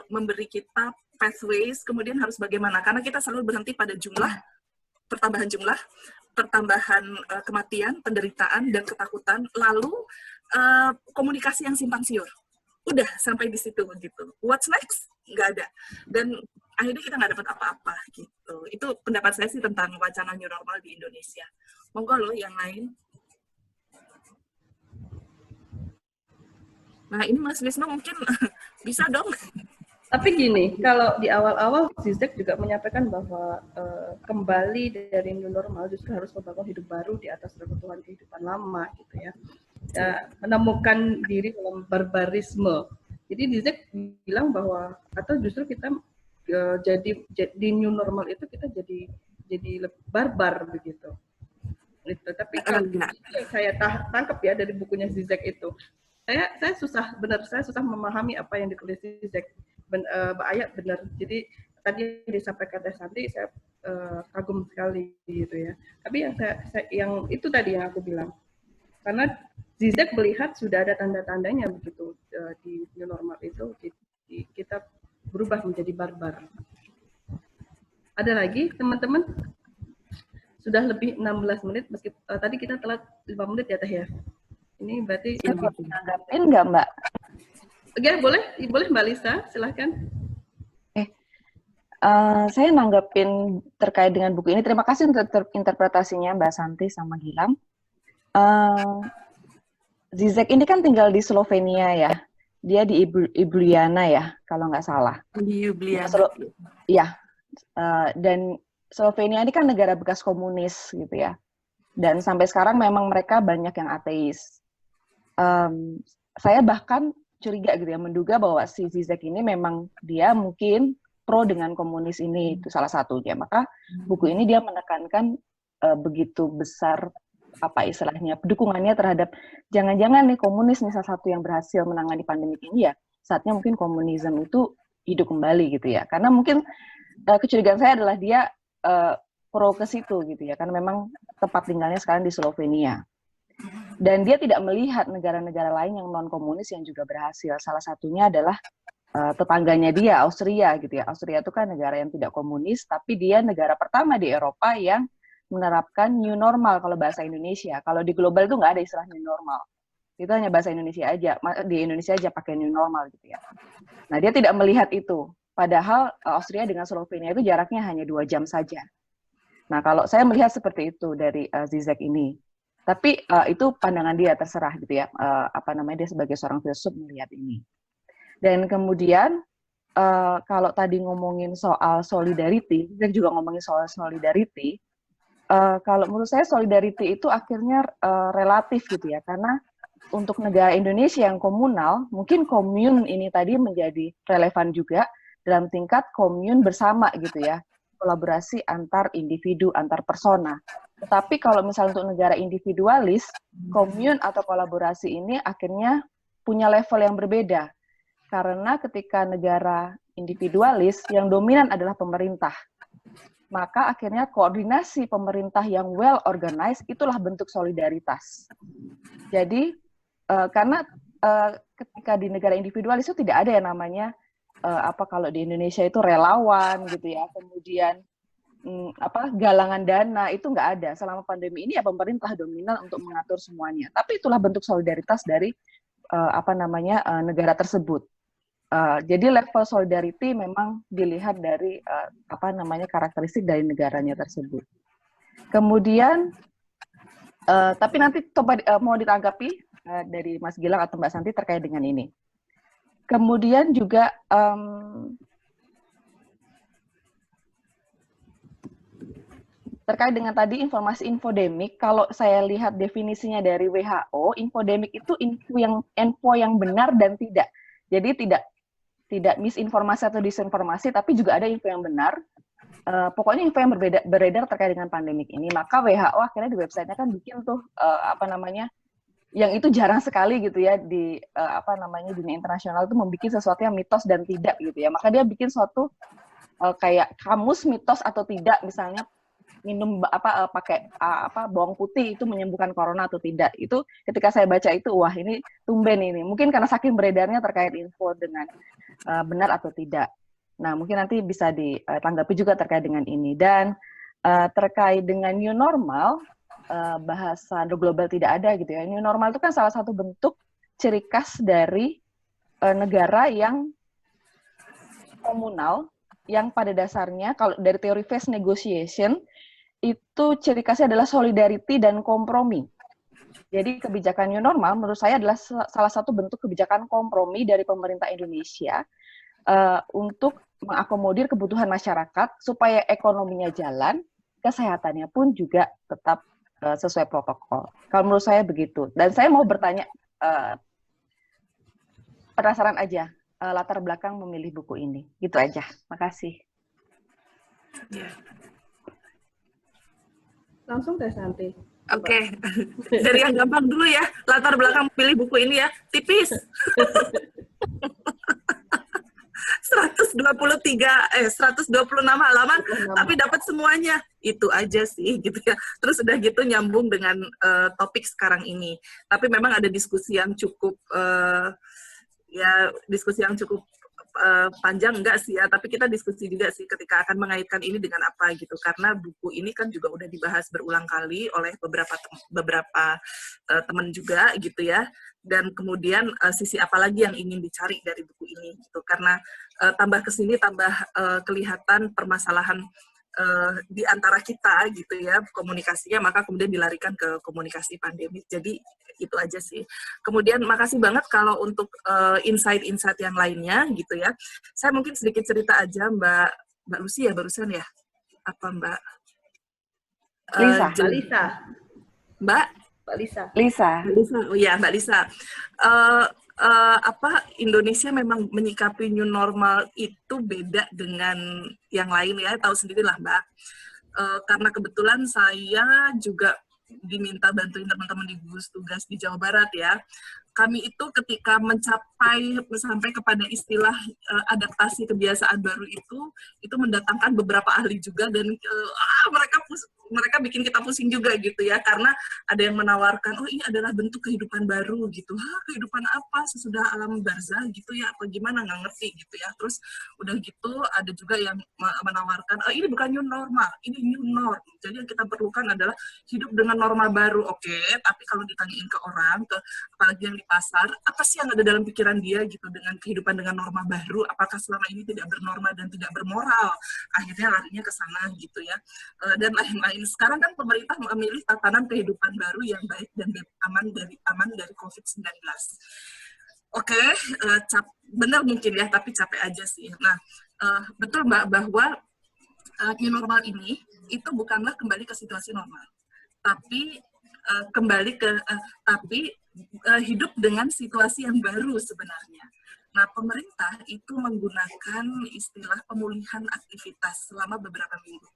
memberi kita pathways, kemudian harus bagaimana, karena kita selalu berhenti pada jumlah, pertambahan kematian, penderitaan, dan ketakutan, lalu komunikasi yang simpang siur. Udah sampai di situ gitu. What's next? Nggak ada. Dan akhirnya kita nggak dapat apa-apa gitu. Itu pendapat saya sih tentang wacana new normal di Indonesia. Monggo loh yang lain. Nah ini Mas Wisnu mungkin bisa dong. Tapi gini, kalau di awal-awal Zizek juga menyampaikan bahwa kembali dari new normal justru harus membangun hidup baru di atas reruntuhan kehidupan lama gitu ya. Menemukan diri dalam barbarisme. Jadi Zizek bilang bahwa atau justru kita jadi di new normal itu kita jadi barbar begitu. Itu. Tapi kalau yang saya tangkap ya dari bukunya Zizek itu, saya susah memahami apa yang ditulis Zizek. Mbak Ayat benar. Jadi tadi disampaikan Teh Santi, saya kagum sekali gitu ya. Tapi yang itu tadi yang aku bilang, karena Zizek melihat sudah ada tanda-tandanya begitu di new normal itu, kita berubah menjadi barbar. Ada lagi teman-teman? Sudah lebih 16 menit, meski tadi kita telat 5 menit ya Teh ya. Ini berarti nanggapin nggak Mbak? Oke, boleh Mbak Lisa, silahkan. Saya nanggapin terkait dengan buku ini. Terima kasih untuk interpretasinya Mbak Santi sama Gilang. Zizek ini kan tinggal di Slovenia ya. Dia di Ljubljana ya, kalau nggak salah. Di Ljubljana. Iya. Dan Slovenia ini kan negara bekas komunis gitu ya. Dan sampai sekarang memang mereka banyak yang ateis. Saya bahkan curiga gitu ya, menduga bahwa si Zizek ini memang dia mungkin pro dengan komunis ini, itu salah satunya. Maka buku ini dia menekankan begitu besar apa istilahnya dukungannya terhadap jangan-jangan nih komunis nih salah satu yang berhasil menangani pandemi ini ya, saatnya mungkin komunisme itu hidup kembali gitu ya. Karena mungkin kecurigaan saya adalah dia pro ke situ gitu ya, karena memang tempat tinggalnya sekarang di Slovenia. Dan dia tidak melihat negara-negara lain yang non-komunis yang juga berhasil. Salah satunya adalah tetangganya dia, Austria gitu ya. Austria itu kan negara yang tidak komunis, tapi dia negara pertama di Eropa yang menerapkan new normal kalau bahasa Indonesia. Kalau di global itu nggak ada istilah new normal. Itu hanya bahasa Indonesia aja. Di Indonesia aja pakai new normal gitu ya. Nah, dia tidak melihat itu. Padahal Austria dengan Slovenia itu jaraknya hanya 2 jam saja. Nah, kalau saya melihat seperti itu dari Zizek ini. Tapi itu pandangan dia, terserah gitu ya. Dia sebagai seorang filsuf melihat ini. Dan kemudian kalau tadi ngomongin soal solidarity, Zizek juga ngomongin soal solidarity. Kalau menurut saya solidarity itu akhirnya relatif gitu ya, karena untuk negara Indonesia yang komunal, mungkin komun ini tadi menjadi relevan juga dalam tingkat komun bersama gitu ya, kolaborasi antar individu, antar persona. Tetapi kalau misalnya untuk negara individualis, komun atau kolaborasi ini akhirnya punya level yang berbeda. Karena ketika negara individualis, yang dominan adalah pemerintah. Maka akhirnya koordinasi pemerintah yang well organized itulah bentuk solidaritas. Jadi karena ketika di negara individualis itu tidak ada yang namanya kalau di Indonesia itu relawan gitu ya, kemudian galangan dana itu nggak ada. Selama pandemi ini ya pemerintah dominan untuk mengatur semuanya. Tapi itulah bentuk solidaritas dari negara tersebut. Jadi level solidarity memang dilihat dari karakteristik dari negaranya tersebut. Kemudian Tapi nanti coba mau ditanggapi dari Mas Gilang atau Mbak Santi terkait dengan ini. Kemudian juga terkait dengan tadi informasi infodemik, kalau saya lihat definisinya dari WHO, infodemik itu info yang benar dan tidak. Jadi tidak misinformasi atau disinformasi, tapi juga ada info yang benar. Pokoknya info yang beredar terkait dengan pandemik ini. Maka WHO akhirnya di websitenya kan bikin tuh yang itu jarang sekali gitu ya di dunia internasional itu membuat sesuatu yang mitos dan tidak gitu ya. Maka dia bikin suatu kayak kamus mitos atau tidak, misalnya minum pakai bawang putih itu menyembuhkan corona atau tidak. Itu ketika saya baca itu, wah ini tumben ini. Mungkin karena saking beredarnya terkait info dengan benar atau tidak. Nah, mungkin nanti bisa ditanggapi juga terkait dengan ini. Dan terkait dengan new normal, bahasa global tidak ada gitu ya. New normal itu kan salah satu bentuk ciri khas dari negara yang komunal, yang pada dasarnya kalau dari teori phase negotiation itu ciri khasnya adalah solidarity dan kompromi. Jadi kebijakan new normal menurut saya adalah salah satu bentuk kebijakan kompromi dari pemerintah Indonesia untuk mengakomodir kebutuhan masyarakat supaya ekonominya jalan, kesehatannya pun juga tetap sesuai protokol. Kalau menurut saya begitu. Dan saya mau bertanya, penasaran aja, latar belakang memilih buku ini. Gitu aja. Makasih. Langsung Teh Santi. Oke. Dari yang gampang dulu ya, latar belakang memilih buku ini ya, tipis. 126 halaman, tapi dapat semuanya. Itu aja sih, gitu ya. Terus udah gitu nyambung dengan topik sekarang ini. Tapi memang ada diskusi yang cukup, panjang enggak sih ya, tapi kita diskusi juga sih ketika akan mengaitkan ini dengan apa gitu, karena buku ini kan juga udah dibahas berulang kali oleh beberapa teman juga gitu ya, dan kemudian sisi apa lagi yang ingin dicari dari buku ini gitu, karena tambah kesini tambah kelihatan permasalahan di antara kita gitu ya komunikasinya, maka kemudian dilarikan ke komunikasi pandemik. Jadi itu aja sih. Kemudian makasih banget kalau untuk insight-insight yang lainnya gitu ya. Saya mungkin sedikit cerita aja Mbak Lucy ya barusan ya. Apa Mbak Lisa. Mbak Lisa. Oh iya, Mbak Lisa. Indonesia memang menyikapi new normal itu beda dengan yang lain ya, tahu sendirilah Mbak. Karena kebetulan saya juga diminta bantuin teman-teman di gugus tugas di Jawa Barat ya. Kami itu ketika sampai kepada istilah adaptasi kebiasaan baru itu mendatangkan beberapa ahli juga, dan mereka bikin kita pusing juga gitu ya, karena ada yang menawarkan, oh ini adalah bentuk kehidupan baru gitu. Kehidupan apa sesudah alam barzah gitu ya, apa gimana, nggak ngerti gitu ya. Terus udah gitu ada juga yang menawarkan, oh ini bukan new normal, ini new norm. Jadi yang kita perlukan adalah hidup dengan norma baru. Oke, tapi kalau ditanyain ke orang, apalagi yang di pasar, apa sih yang ada dalam pikiran dia gitu dengan kehidupan dengan norma baru, apakah selama ini tidak bernorma dan tidak bermoral, akhirnya larinya ke sana gitu ya, dan lain-lain. Sekarang kan pemerintah memilih tatanan kehidupan baru yang baik dan aman dari COVID-19. Oke, benar mungkin ya, tapi capek aja sih. Nah, betul Mbak, bahwa new normal ini itu bukanlah kembali ke situasi normal, tapi hidup dengan situasi yang baru sebenarnya. Nah, pemerintah itu menggunakan istilah pemulihan aktivitas selama beberapa minggu.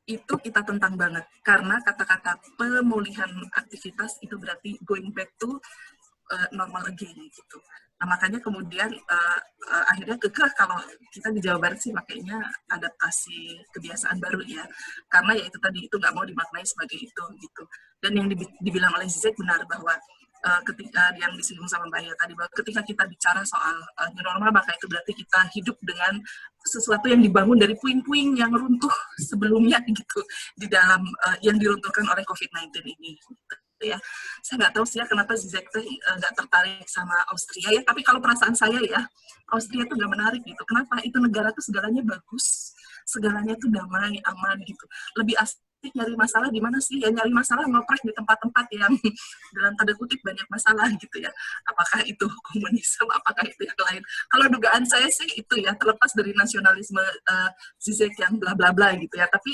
Itu kita tentang banget, karena kata-kata pemulihan aktivitas itu berarti going back to normal again gitu. Nah, makanya kemudian akhirnya kekeh kalau kita di Jawa Barat sih makanya adaptasi kebiasaan baru ya, karena ya itu tadi, itu nggak mau dimaknai sebagai itu gitu. Dan yang dibilang oleh Zizek benar, bahwa ketika yang disinggung sama Mbak Aya tadi, bahwa ketika kita bicara soal new normal, maka itu berarti kita hidup dengan sesuatu yang dibangun dari puing-puing yang runtuh sebelumnya gitu, di dalam yang diruntuhkan oleh COVID-19 ini gitu. Ya, saya nggak tahu sih ya kenapa Zizek nggak tertarik sama Austria ya, tapi kalau perasaan saya ya, Austria itu nggak menarik gitu. Kenapa? Itu negara tuh segalanya bagus, segalanya tuh damai, aman gitu. Lebih asik nyari masalah di mana sih? Ya nyari masalah ngoprek di tempat-tempat yang dalam tanda kutip banyak masalah gitu ya. Apakah itu komunisme, apakah itu yang lain? Kalau dugaan saya sih itu ya, terlepas dari nasionalisme Zizek yang bla bla bla gitu ya. Tapi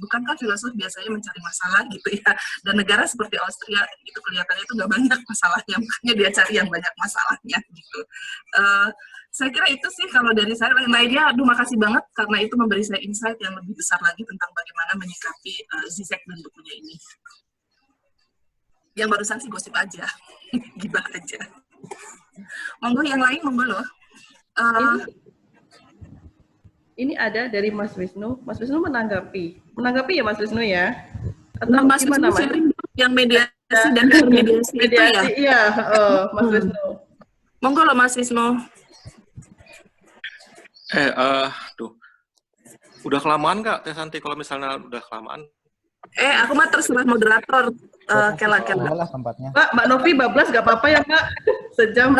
bukankah filosof biasanya mencari masalah gitu ya? Dan negara seperti Austria itu kelihatannya itu nggak banyak masalahnya, makanya dia cari yang banyak masalahnya gitu. Saya kira itu sih kalau dari saya. Lain-lainnya, aduh makasih banget karena itu memberi saya insight yang lebih besar lagi tentang bagaimana menyikapi Zizek dan bukunya ini. Yang barusan sih gosip aja, gibah aja. Monggo yang lain, monggo loh. Ini ada dari Mas Wisnu. Mas Wisnu menanggapi ya Mas Wisnu ya? Atau Mas Wisnu sharing yang mediasi dan intermediasi itu ya? Iya, Mas Wisnu. Monggo loh Mas Wisnu. Udah kelamaan Kak, Teh Santi, kalau misalnya udah kelamaan? Aku mah terserah moderator, Kela. Lah tempatnya. Mbak Novi bablas gak apa-apa ya Mbak? Sejam.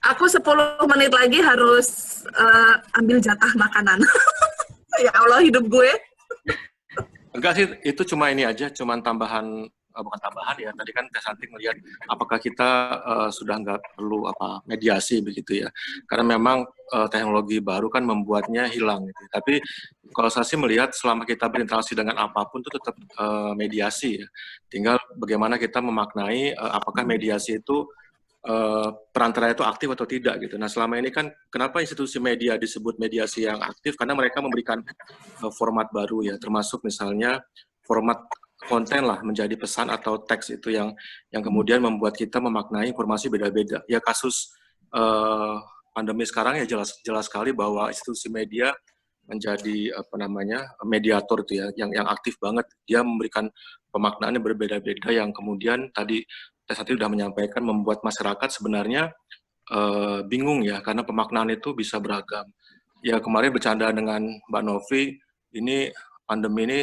Aku 10 menit lagi harus ambil jatah makanan. Ya Allah, hidup gue. Enggak sih, itu cuma ini aja, cuma tambahan, bukan tambahan ya, tadi kan Teh Santi ngelihat apakah kita sudah nggak perlu mediasi begitu ya, karena memang teknologi baru kan membuatnya hilang gitu. Tapi kalau saya sih melihat selama kita berinteraksi dengan apapun itu tetap mediasi ya, tinggal bagaimana kita memaknai apakah mediasi itu perantara itu aktif atau tidak gitu. Nah selama ini kan kenapa institusi media disebut mediasi yang aktif, karena mereka memberikan format baru ya, termasuk misalnya format konten lah menjadi pesan atau teks itu yang kemudian membuat kita memaknai informasi beda-beda. Ya kasus pandemi sekarang ya jelas sekali bahwa institusi media menjadi mediator itu ya yang aktif banget. Dia memberikan pemaknaan yang berbeda-beda yang kemudian tadi saya sudah menyampaikan membuat masyarakat sebenarnya bingung ya karena pemaknaan itu bisa beragam. Ya kemarin bercanda dengan Mbak Novi, ini pandemi ini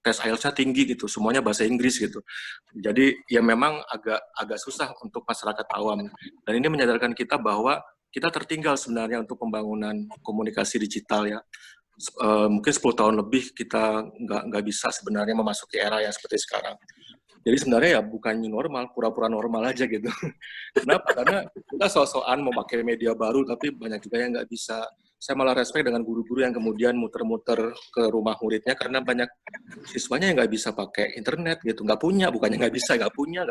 tes IELTS-nya tinggi gitu, semuanya bahasa Inggris gitu. Jadi ya memang agak susah untuk masyarakat awam. Dan ini menyadarkan kita bahwa kita tertinggal sebenarnya untuk pembangunan komunikasi digital ya. Mungkin 10 tahun lebih kita nggak bisa sebenarnya memasuki era yang seperti sekarang. Jadi sebenarnya ya bukan new normal, pura-pura normal aja gitu. Kenapa? Karena kita so-soan mau pakai media baru, tapi banyak juga yang nggak bisa. Saya malah respect dengan guru-guru yang kemudian muter-muter ke rumah muridnya karena banyak siswanya yang nggak bisa pakai internet gitu, nggak punya, bukannya nggak bisa, nggak punya,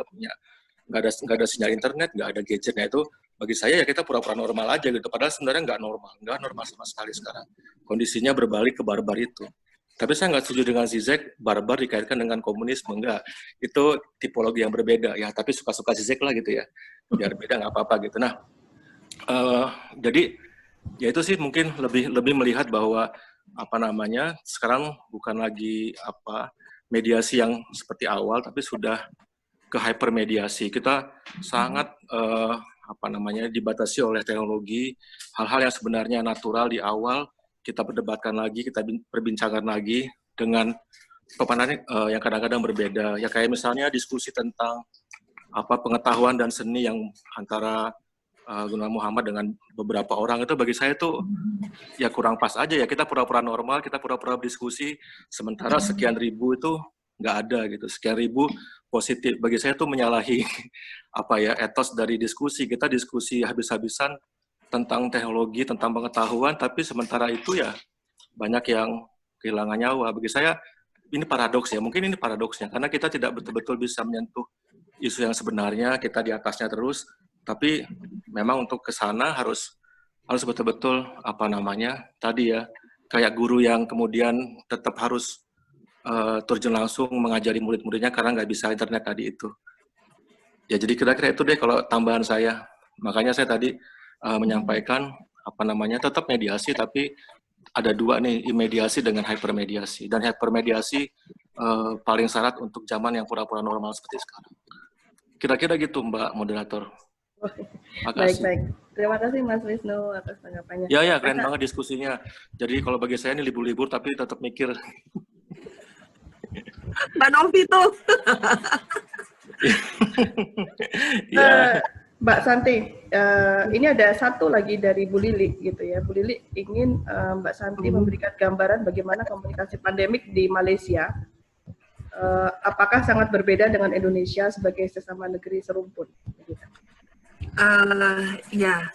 nggak ada sinyal internet, nggak ada gadgetnya. Itu bagi saya ya kita pura-pura normal aja gitu, padahal sebenarnya nggak normal sama sekali sekarang. Kondisinya berbalik ke barbar itu. Tapi saya nggak setuju dengan Zizek, barbar dikaitkan dengan komunisme, enggak. Itu tipologi yang berbeda ya, tapi suka-suka Zizek lah gitu ya, biar beda nggak apa-apa gitu. Nah, jadi ya itu sih mungkin lebih melihat bahwa sekarang bukan lagi mediasi yang seperti awal, tapi sudah ke hypermediasi. Kita sangat dibatasi oleh teknologi, hal-hal yang sebenarnya natural di awal kita perdebatkan lagi, kita perbincangkan lagi dengan pemandangan yang kadang-kadang berbeda. Ya kayak misalnya diskusi tentang pengetahuan dan seni yang antara Gunawan Muhammad dengan beberapa orang itu bagi saya tuh ya kurang pas aja ya, kita pura-pura normal, kita pura-pura diskusi, sementara sekian ribu itu nggak ada gitu, sekian ribu positif. Bagi saya tuh menyalahi etos dari diskusi. Kita diskusi habis-habisan tentang teknologi, tentang pengetahuan, tapi sementara itu ya banyak yang kehilangan nyawa. Bagi saya ini paradoks ya, mungkin ini paradoksnya, karena kita tidak betul-betul bisa menyentuh isu yang sebenarnya, kita di atasnya terus, tapi memang untuk ke sana harus betul-betul tadi ya, kayak guru yang kemudian tetap harus terjun langsung mengajari murid-muridnya karena nggak bisa internet tadi itu. Ya jadi kira-kira itu deh kalau tambahan saya. Makanya saya tadi menyampaikan tetap mediasi, tapi ada dua nih, mediasi dengan hypermediasi. Dan hypermediasi paling syarat untuk zaman yang pura-pura normal seperti sekarang. Kira-kira gitu Mbak Moderator. Makasih. Baik. Terima kasih Mas Wisnu atas tanggapannya. Ya, keren banget diskusinya. Jadi kalau bagi saya ini libur-libur tapi tetap mikir. Mbak Novi tuh. Ya. Mbak Santi, ini ada satu lagi dari Bu Lili gitu ya. Bu Lili ingin Mbak Santi memberikan gambaran bagaimana komunikasi pandemik di Malaysia. Apakah sangat berbeda dengan Indonesia sebagai sesama negeri serumpun? Ya,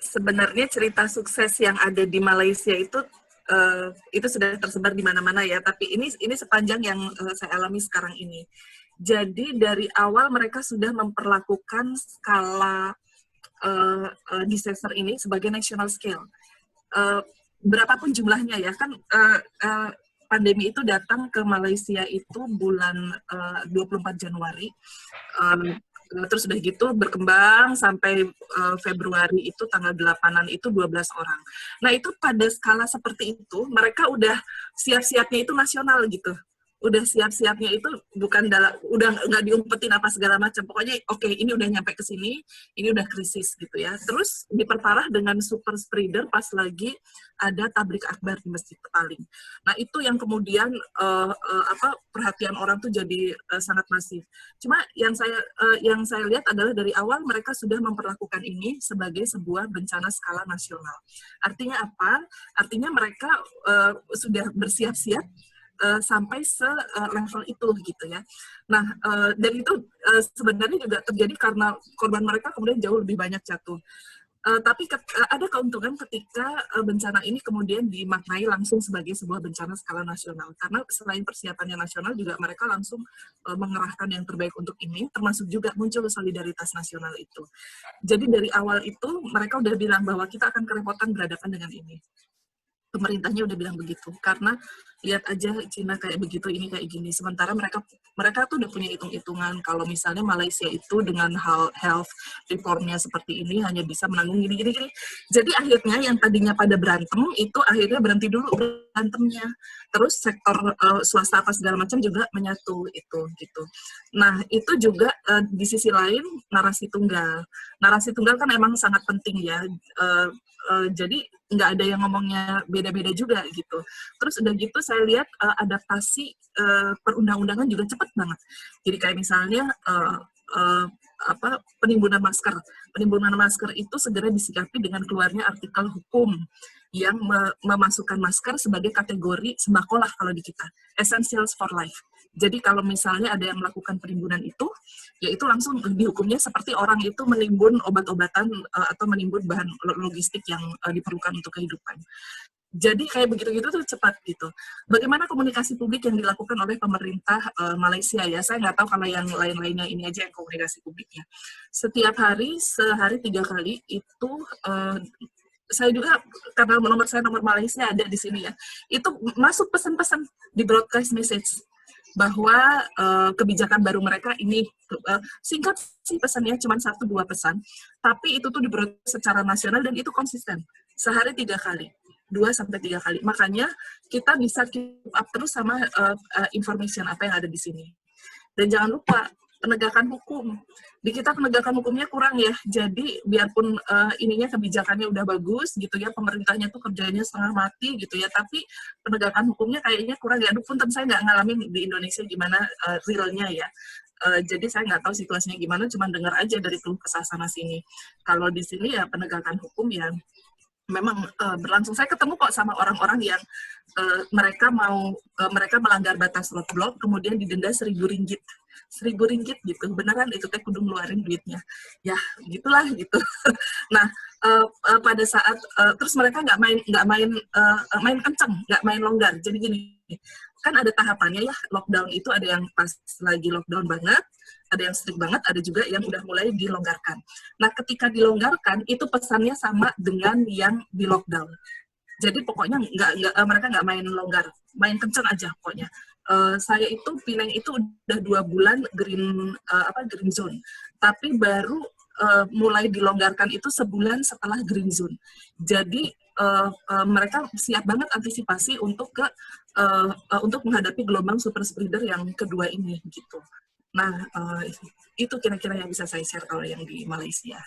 sebenarnya cerita sukses yang ada di Malaysia itu sudah tersebar di mana-mana ya. Tapi ini sepanjang yang saya alami sekarang ini. Jadi dari awal mereka sudah memperlakukan skala disaster ini sebagai national scale. Berapapun jumlahnya ya, kan pandemi itu datang ke Malaysia itu bulan 24 Januari. Terus udah gitu berkembang sampai Februari itu tanggal 8-an itu 12 orang. Nah itu pada skala seperti itu, mereka udah siap-siapnya itu nasional gitu. Udah siap-siapnya itu bukan udah nggak diumpetin apa segala macam. Pokoknya oke, ini udah nyampe ke sini, ini udah krisis gitu ya. Terus diperparah dengan super spreader pas lagi ada tablik akbar di Masjid Petaling. Nah itu yang kemudian perhatian orang tuh jadi sangat masif. Cuma yang saya lihat adalah dari awal mereka sudah memperlakukan ini sebagai sebuah bencana skala nasional. Artinya apa? Artinya mereka sudah bersiap-siap sampai level itu gitu ya. Nah, dan itu sebenarnya juga terjadi karena korban mereka kemudian jauh lebih banyak jatuh. Tapi ada keuntungan ketika bencana ini kemudian dimaknai langsung sebagai sebuah bencana skala nasional. Karena selain persiapannya nasional, juga mereka langsung mengerahkan yang terbaik untuk ini, termasuk juga muncul solidaritas nasional itu. Jadi dari awal itu mereka udah bilang bahwa kita akan kerepotan berhadapan dengan ini. Pemerintahnya udah bilang begitu, karena lihat aja Cina kayak begitu, ini kayak gini. Sementara mereka tuh udah punya hitung-hitungan kalau misalnya Malaysia itu dengan health reformnya seperti ini hanya bisa menanggung gini. Jadi akhirnya yang tadinya pada berantem itu akhirnya berhenti dulu berantemnya. Terus sektor swasta apa segala macam juga menyatu itu gitu. Nah itu juga di sisi lain narasi tunggal. Narasi tunggal kan emang sangat penting ya. Jadi nggak ada yang ngomongnya beda-beda juga gitu. Terus udah gitu saya lihat adaptasi perundang-undangan juga cepat banget. Jadi kayak misalnya penimbunan masker. Penimbunan masker itu segera disikapi dengan keluarnya artikel hukum yang memasukkan masker sebagai kategori sembako lah kalau di kita, essentials for life. Jadi kalau misalnya ada yang melakukan penimbunan itu, ya itu langsung dihukumnya seperti orang itu menimbun obat-obatan atau menimbun bahan logistik yang diperlukan untuk kehidupan. Jadi kayak begitu-gitu tuh cepat gitu. Bagaimana komunikasi publik yang dilakukan oleh pemerintah Malaysia ya? Saya nggak tahu kalau yang lain-lainnya, ini aja yang komunikasi publiknya. Setiap hari, sehari 3 kali itu saya juga karena nomor Malaysia ada di sini ya. Itu masuk pesan-pesan di broadcast message bahwa kebijakan baru mereka ini singkat sih pesannya cuma 1-2 pesan, tapi itu tuh di-broadcast secara nasional dan itu konsisten sehari 3 kali. 2-3 kali. Makanya kita bisa keep up terus sama information apa yang ada di sini. Dan jangan lupa penegakan hukum. Di kita penegakan hukumnya kurang ya. Jadi biarpun ininya kebijakannya udah bagus gitu ya, pemerintahnya tuh kerjanya setengah mati gitu ya, tapi penegakan hukumnya kayaknya kurang ya. Aduh, punten saya nggak ngalamin di Indonesia gimana realnya ya. Jadi saya nggak tahu situasinya gimana, cuma dengar aja dari keluh kesah sana sini. Kalau di sini ya penegakan hukum ya memang berlangsung. Saya ketemu kok sama orang-orang yang mereka melanggar batas roadblock, kemudian didenda 1.000 ringgit. 1.000 ringgit gitu, beneran itu teh kudu ngeluarin duitnya. Ya, gitulah gitu. Nah, pada saat terus mereka nggak main kenceng, nggak main longgar. Jadi gini, kan ada tahapannya ya, lockdown itu ada yang pas lagi lockdown banget, ada yang strict banget, ada juga yang udah mulai dilonggarkan. Nah, ketika dilonggarkan, itu pesannya sama dengan yang di lockdown. Jadi pokoknya mereka nggak main longgar, main kencang aja pokoknya. Saya itu Penang itu udah 2 bulan green zone, tapi baru mulai dilonggarkan itu sebulan setelah green zone. Jadi mereka siap banget antisipasi untuk menghadapi gelombang super spreader yang kedua ini gitu. Nah, itu kira-kira yang bisa saya share kalau yang di Malaysia.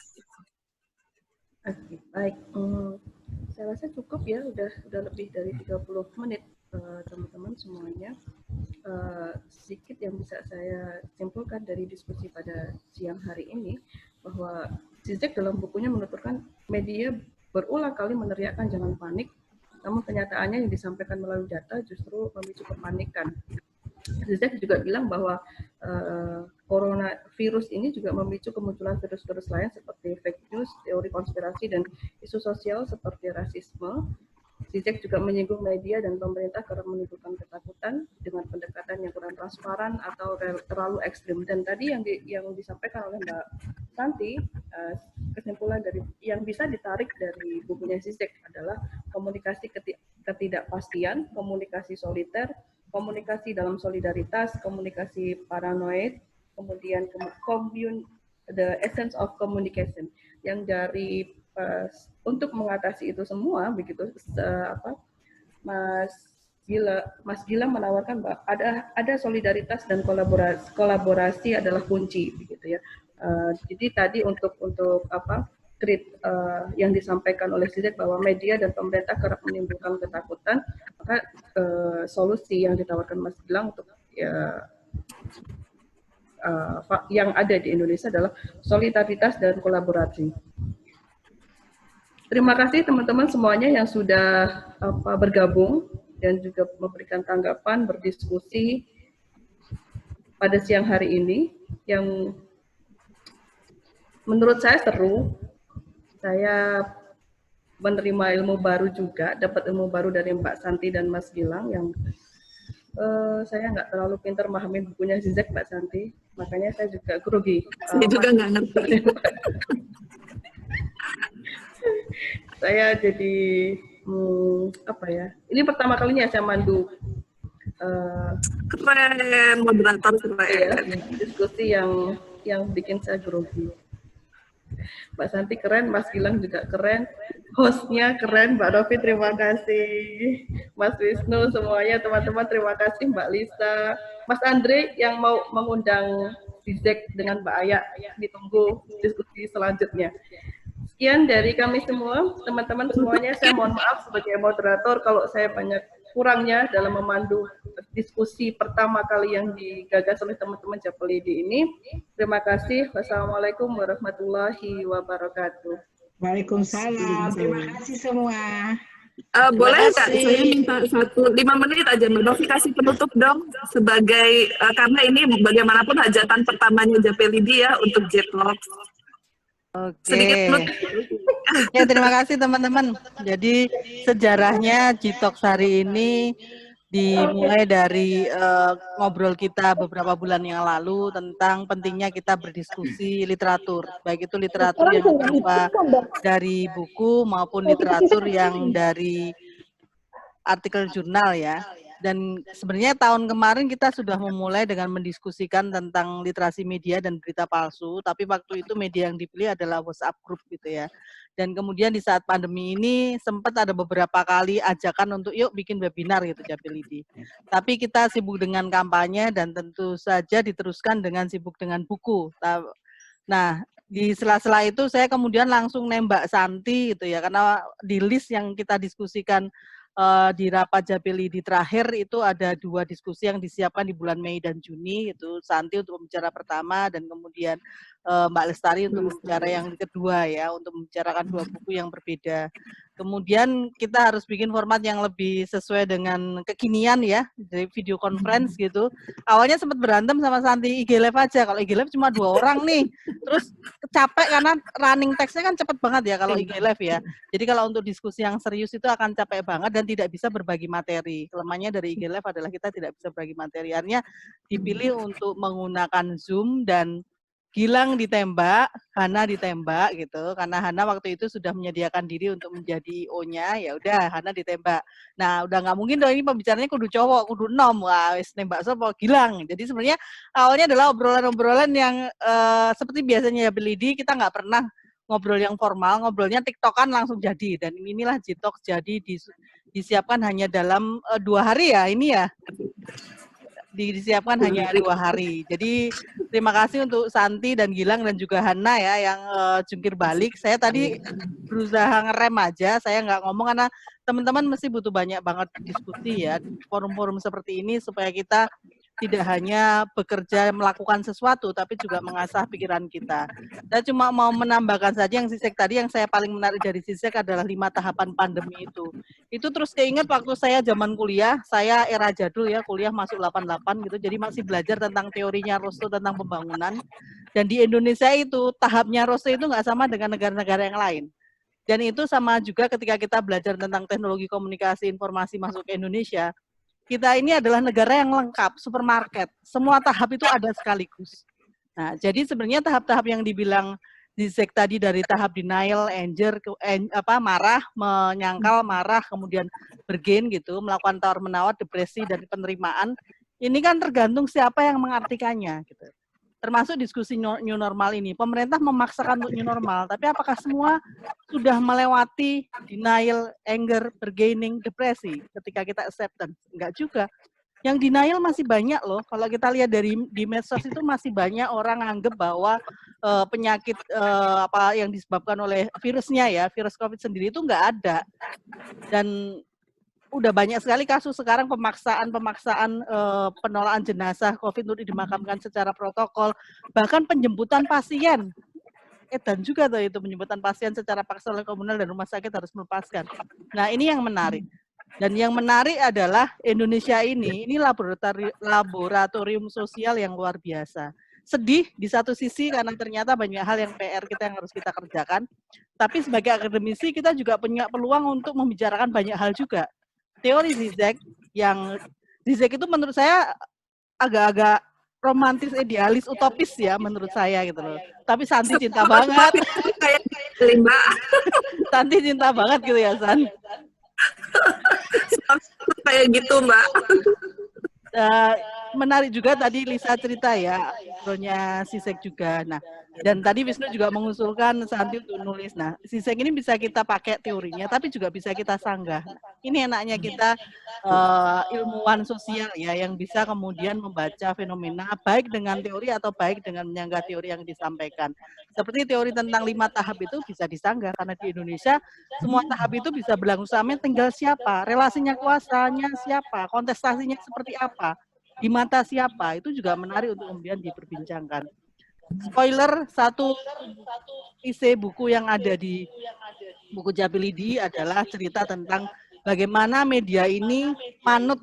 Oke, baik. Saya rasa cukup ya, udah lebih dari 30 menit teman-teman semuanya. Sedikit yang bisa saya simpulkan dari diskusi pada siang hari ini, bahwa Zizek dalam bukunya menuturkan media berulang kali meneriakkan jangan panik, namun kenyataannya yang disampaikan melalui data justru memicu kepanikan. Zizek juga bilang bahwa coronavirus ini juga memicu kemunculan virus-virus lain seperti fake news, teori konspirasi, dan isu sosial seperti rasisme. Zizek juga menyinggung media dan pemerintah kerap menimbulkan ketakutan dengan pendekatan yang kurang transparan atau terlalu ekstrim. Dan tadi yang disampaikan oleh Mbak Santi, kesimpulan dari yang bisa ditarik dari bukunya Zizek adalah komunikasi ketidakpastian, komunikasi soliter, komunikasi dalam solidaritas, komunikasi paranoid, kemudian the essence of communication, yang dari untuk mengatasi itu semua begitu Mas Gilang menawarkan bahwa ada solidaritas dan kolaborasi adalah kunci begitu ya. Jadi tadi untuk yang disampaikan oleh Zizek bahwa media dan pemerintah kerap menimbulkan ketakutan, maka solusi yang ditawarkan Mas Gilang untuk yang ada di Indonesia adalah solidaritas dan kolaborasi. Terima kasih teman-teman semuanya yang sudah bergabung dan juga memberikan tanggapan, berdiskusi pada siang hari ini yang menurut saya seru. Saya menerima ilmu baru juga, dapat ilmu baru dari Mbak Santi dan Mas Gilang yang saya nggak terlalu pintar memahami bukunya Zizek, Mbak Santi, makanya saya juga grogi. Saya juga nggak ngerti. Saya jadi ini pertama kalinya saya mandu keren, moderator keren. Diskusi yang bikin saya grogi. Mbak Santi keren, Mas Gilang juga keren, hostnya keren, Mbak Novi terima kasih, Mas Wisnu, semuanya teman-teman terima kasih, Mbak Lisa, Mas Andre yang mau mengundang Zizek dengan Mbak Aya, ditunggu diskusi selanjutnya. Sekian dari kami semua, teman-teman semuanya, saya mohon maaf sebagai moderator kalau saya banyak kurangnya dalam memandu diskusi pertama kali yang digagas oleh teman-teman Japelidi ini. Terima kasih. Wassalamualaikum warahmatullahi wabarakatuh. Waalaikumsalam. Terima kasih semua. Boleh nggak saya minta 5 menit aja Mbak Novi kasih penutup dong sebagai karena ini bagaimanapun hajatan pertamanya Japelidi ya untuk Jetlog. Oke. Ya, terima kasih teman-teman. Jadi sejarahnya Jitox hari ini dimulai dari ngobrol kita beberapa bulan yang lalu tentang pentingnya kita berdiskusi literatur, baik itu literatur yang berupa dari buku maupun literatur yang dari artikel jurnal ya. Dan sebenarnya tahun kemarin kita sudah memulai dengan mendiskusikan tentang literasi media dan berita palsu, tapi waktu itu media yang dipilih adalah WhatsApp group gitu ya. Dan kemudian di saat pandemi ini sempat ada beberapa kali ajakan untuk yuk bikin webinar gitu Japelidi. Tapi kita sibuk dengan kampanye dan tentu saja diteruskan dengan sibuk dengan buku. Nah, di sela-sela itu saya kemudian langsung nembak Santi gitu ya, karena di list yang kita diskusikan di rapat Japelidi terakhir itu ada 2 diskusi yang disiapkan di bulan Mei dan Juni, itu Santi untuk pembicara pertama dan kemudian Mbak Lestari untuk pembicara yang kedua ya, untuk membicarakan 2 buku yang berbeda. Kemudian kita harus bikin format yang lebih sesuai dengan kekinian ya, dari video conference gitu. Awalnya sempat berantem sama Santi IG Live aja, kalau IG Live cuma 2 orang nih, terus capek karena running text-nya kan cepet banget ya kalau IG Live ya. Jadi kalau untuk diskusi yang serius itu akan capek banget dan tidak bisa berbagi materi. Kelemahannya dari IG Live adalah kita tidak bisa berbagi materi. Artinya dipilih untuk menggunakan Zoom dan Gilang ditembak, Hana ditembak gitu, karena Hana waktu itu sudah menyediakan diri untuk menjadi O-nya, ya udah Hana ditembak. Nah udah nggak mungkin dong ini pembicaranya kudu cowok, kudu nom, wah wis nembak sapa Gilang. Jadi sebenarnya awalnya adalah obrolan-obrolan yang seperti biasanya Japelidi, kita nggak pernah ngobrol yang formal, ngobrolnya tiktokan langsung jadi. Dan inilah Jitox jadi disiapkan hanya dalam 2 hari ya ini ya. Disiapkan hanya 2 hari. Jadi terima kasih untuk Santi dan Gilang dan juga Hana ya yang jungkir balik. Saya tadi berusaha ngerem aja, saya nggak ngomong karena teman-teman mesti butuh banyak banget diskusi ya, forum-forum seperti ini supaya kita tidak hanya bekerja melakukan sesuatu, tapi juga mengasah pikiran kita. Saya cuma mau menambahkan saja yang Sisek tadi, yang saya paling menarik dari Sisek adalah 5 tahapan pandemi itu. Itu terus keinget waktu saya zaman kuliah, saya era jadul ya, kuliah masuk 88 gitu, jadi masih belajar tentang teorinya Rousseau tentang pembangunan. Dan di Indonesia itu, tahapnya Rousseau itu nggak sama dengan negara-negara yang lain. Dan itu sama juga ketika kita belajar tentang teknologi komunikasi informasi masuk ke Indonesia, kita ini adalah negara yang lengkap, supermarket. Semua tahap itu ada sekaligus. Nah, jadi sebenarnya tahap-tahap yang dibilang Zizek tadi dari tahap denial, anger, marah, menyangkal, marah, kemudian bergain gitu, melakukan tawar-menawar, depresi, dan penerimaan, ini kan tergantung siapa yang mengartikannya gitu. Termasuk diskusi new normal ini. Pemerintah memaksakan untuk new normal, tapi apakah semua sudah melewati denial, anger, bargaining, depresi ketika kita acceptance? Enggak juga. Yang denial masih banyak loh. Kalau kita lihat di medsos itu masih banyak orang anggap bahwa penyakit apa yang disebabkan oleh virusnya ya, virus COVID sendiri itu enggak ada. Dan udah banyak sekali kasus sekarang pemaksaan penolakan jenazah COVID untuk dimakamkan secara protokol, bahkan penjemputan pasien. Dan juga tuh itu penjemputan pasien secara paksa oleh komunal dan rumah sakit harus melepaskan. Nah, ini yang menarik. Dan yang menarik adalah Indonesia ini laboratorium sosial yang luar biasa. Sedih di satu sisi karena ternyata banyak hal yang PR kita yang harus kita kerjakan, tapi sebagai akademisi kita juga punya peluang untuk membicarakan banyak hal juga. Teori Zizek itu menurut saya agak-agak romantis, idealis, utopis ya menurut saya gitu loh. Tapi Santi cinta banget. Kayak Mbak. Santi cinta banget gitu ya, San. Kayak gitu, Mbak. Menarik juga tadi Lisa cerita ya, bronya Sisek juga. Nah, dan tadi Wisnu juga mengusulkan Santi untuk nulis. Nah, Sisek ini bisa kita pakai teorinya, tapi juga bisa kita sanggah. Ini enaknya kita ilmuwan sosial ya, yang bisa kemudian membaca fenomena baik dengan teori atau baik dengan menyanggah teori yang disampaikan. Seperti teori tentang 5 tahap itu bisa disanggah, karena di Indonesia semua tahap itu bisa berlangsung sama, tinggal siapa, relasinya kuasanya siapa, kontestasinya seperti apa, di mata siapa, itu juga menarik untuk kemudian diperbincangkan. Spoiler, satu isi buku yang ada di buku Djapilidi adalah cerita tentang bagaimana media ini manut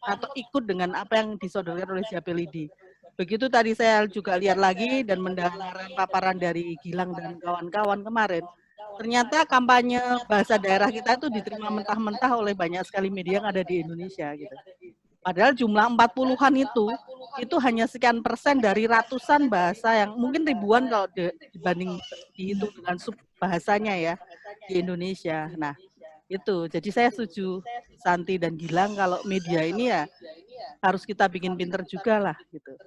atau ikut dengan apa yang disodorkan oleh Djapilidi. Begitu tadi saya juga lihat lagi dan mendengar paparan dari Gilang dan kawan-kawan kemarin, ternyata kampanye bahasa daerah kita itu diterima mentah-mentah oleh banyak sekali media yang ada di Indonesia gitu. Padahal jumlah 40-an itu hanya sekian persen dari ratusan bahasa yang mungkin ribuan kalau dibanding dihitung dengan sub bahasanya ya di Indonesia. Nah, itu. Jadi saya setuju Santi dan Gilang kalau media ini ya harus kita bikin pinter juga lah gitu.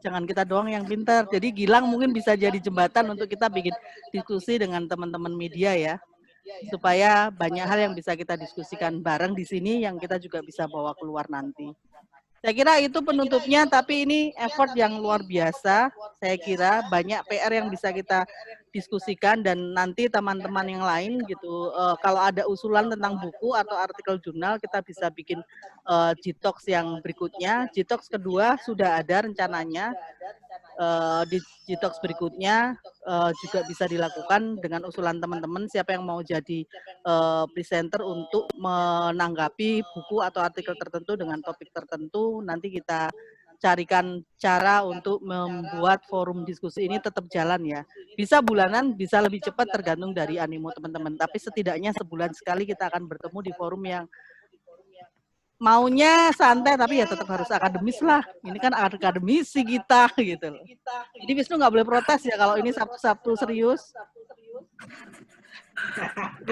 Jangan kita doang yang pinter. Jadi Gilang mungkin bisa jadi jembatan untuk kita bikin diskusi dengan teman-teman media ya, supaya banyak hal yang bisa kita diskusikan bareng di sini yang kita juga bisa bawa keluar nanti. Saya kira itu penutupnya, tapi ini effort yang luar biasa. Saya kira banyak PR yang bisa kita diskusikan dan nanti teman-teman yang lain gitu, kalau ada usulan tentang buku atau artikel jurnal, kita bisa bikin G-Talks yang berikutnya. G-Talks kedua sudah ada rencananya. Di G-Talks berikutnya juga bisa dilakukan dengan usulan teman-teman siapa yang mau jadi presenter untuk menanggapi buku atau artikel tertentu dengan topik tertentu. Nanti kita carikan cara untuk membuat forum diskusi ini tetap jalan ya. Bisa bulanan, bisa lebih cepat tergantung dari animo teman-teman. Tapi setidaknya sebulan sekali kita akan bertemu di forum yang maunya santai tapi ya tetap harus akademis lah. Ini kan akademisi kita gitu loh. Jadi Wisnu nggak boleh protes ya kalau ini Sabtu-Sabtu serius.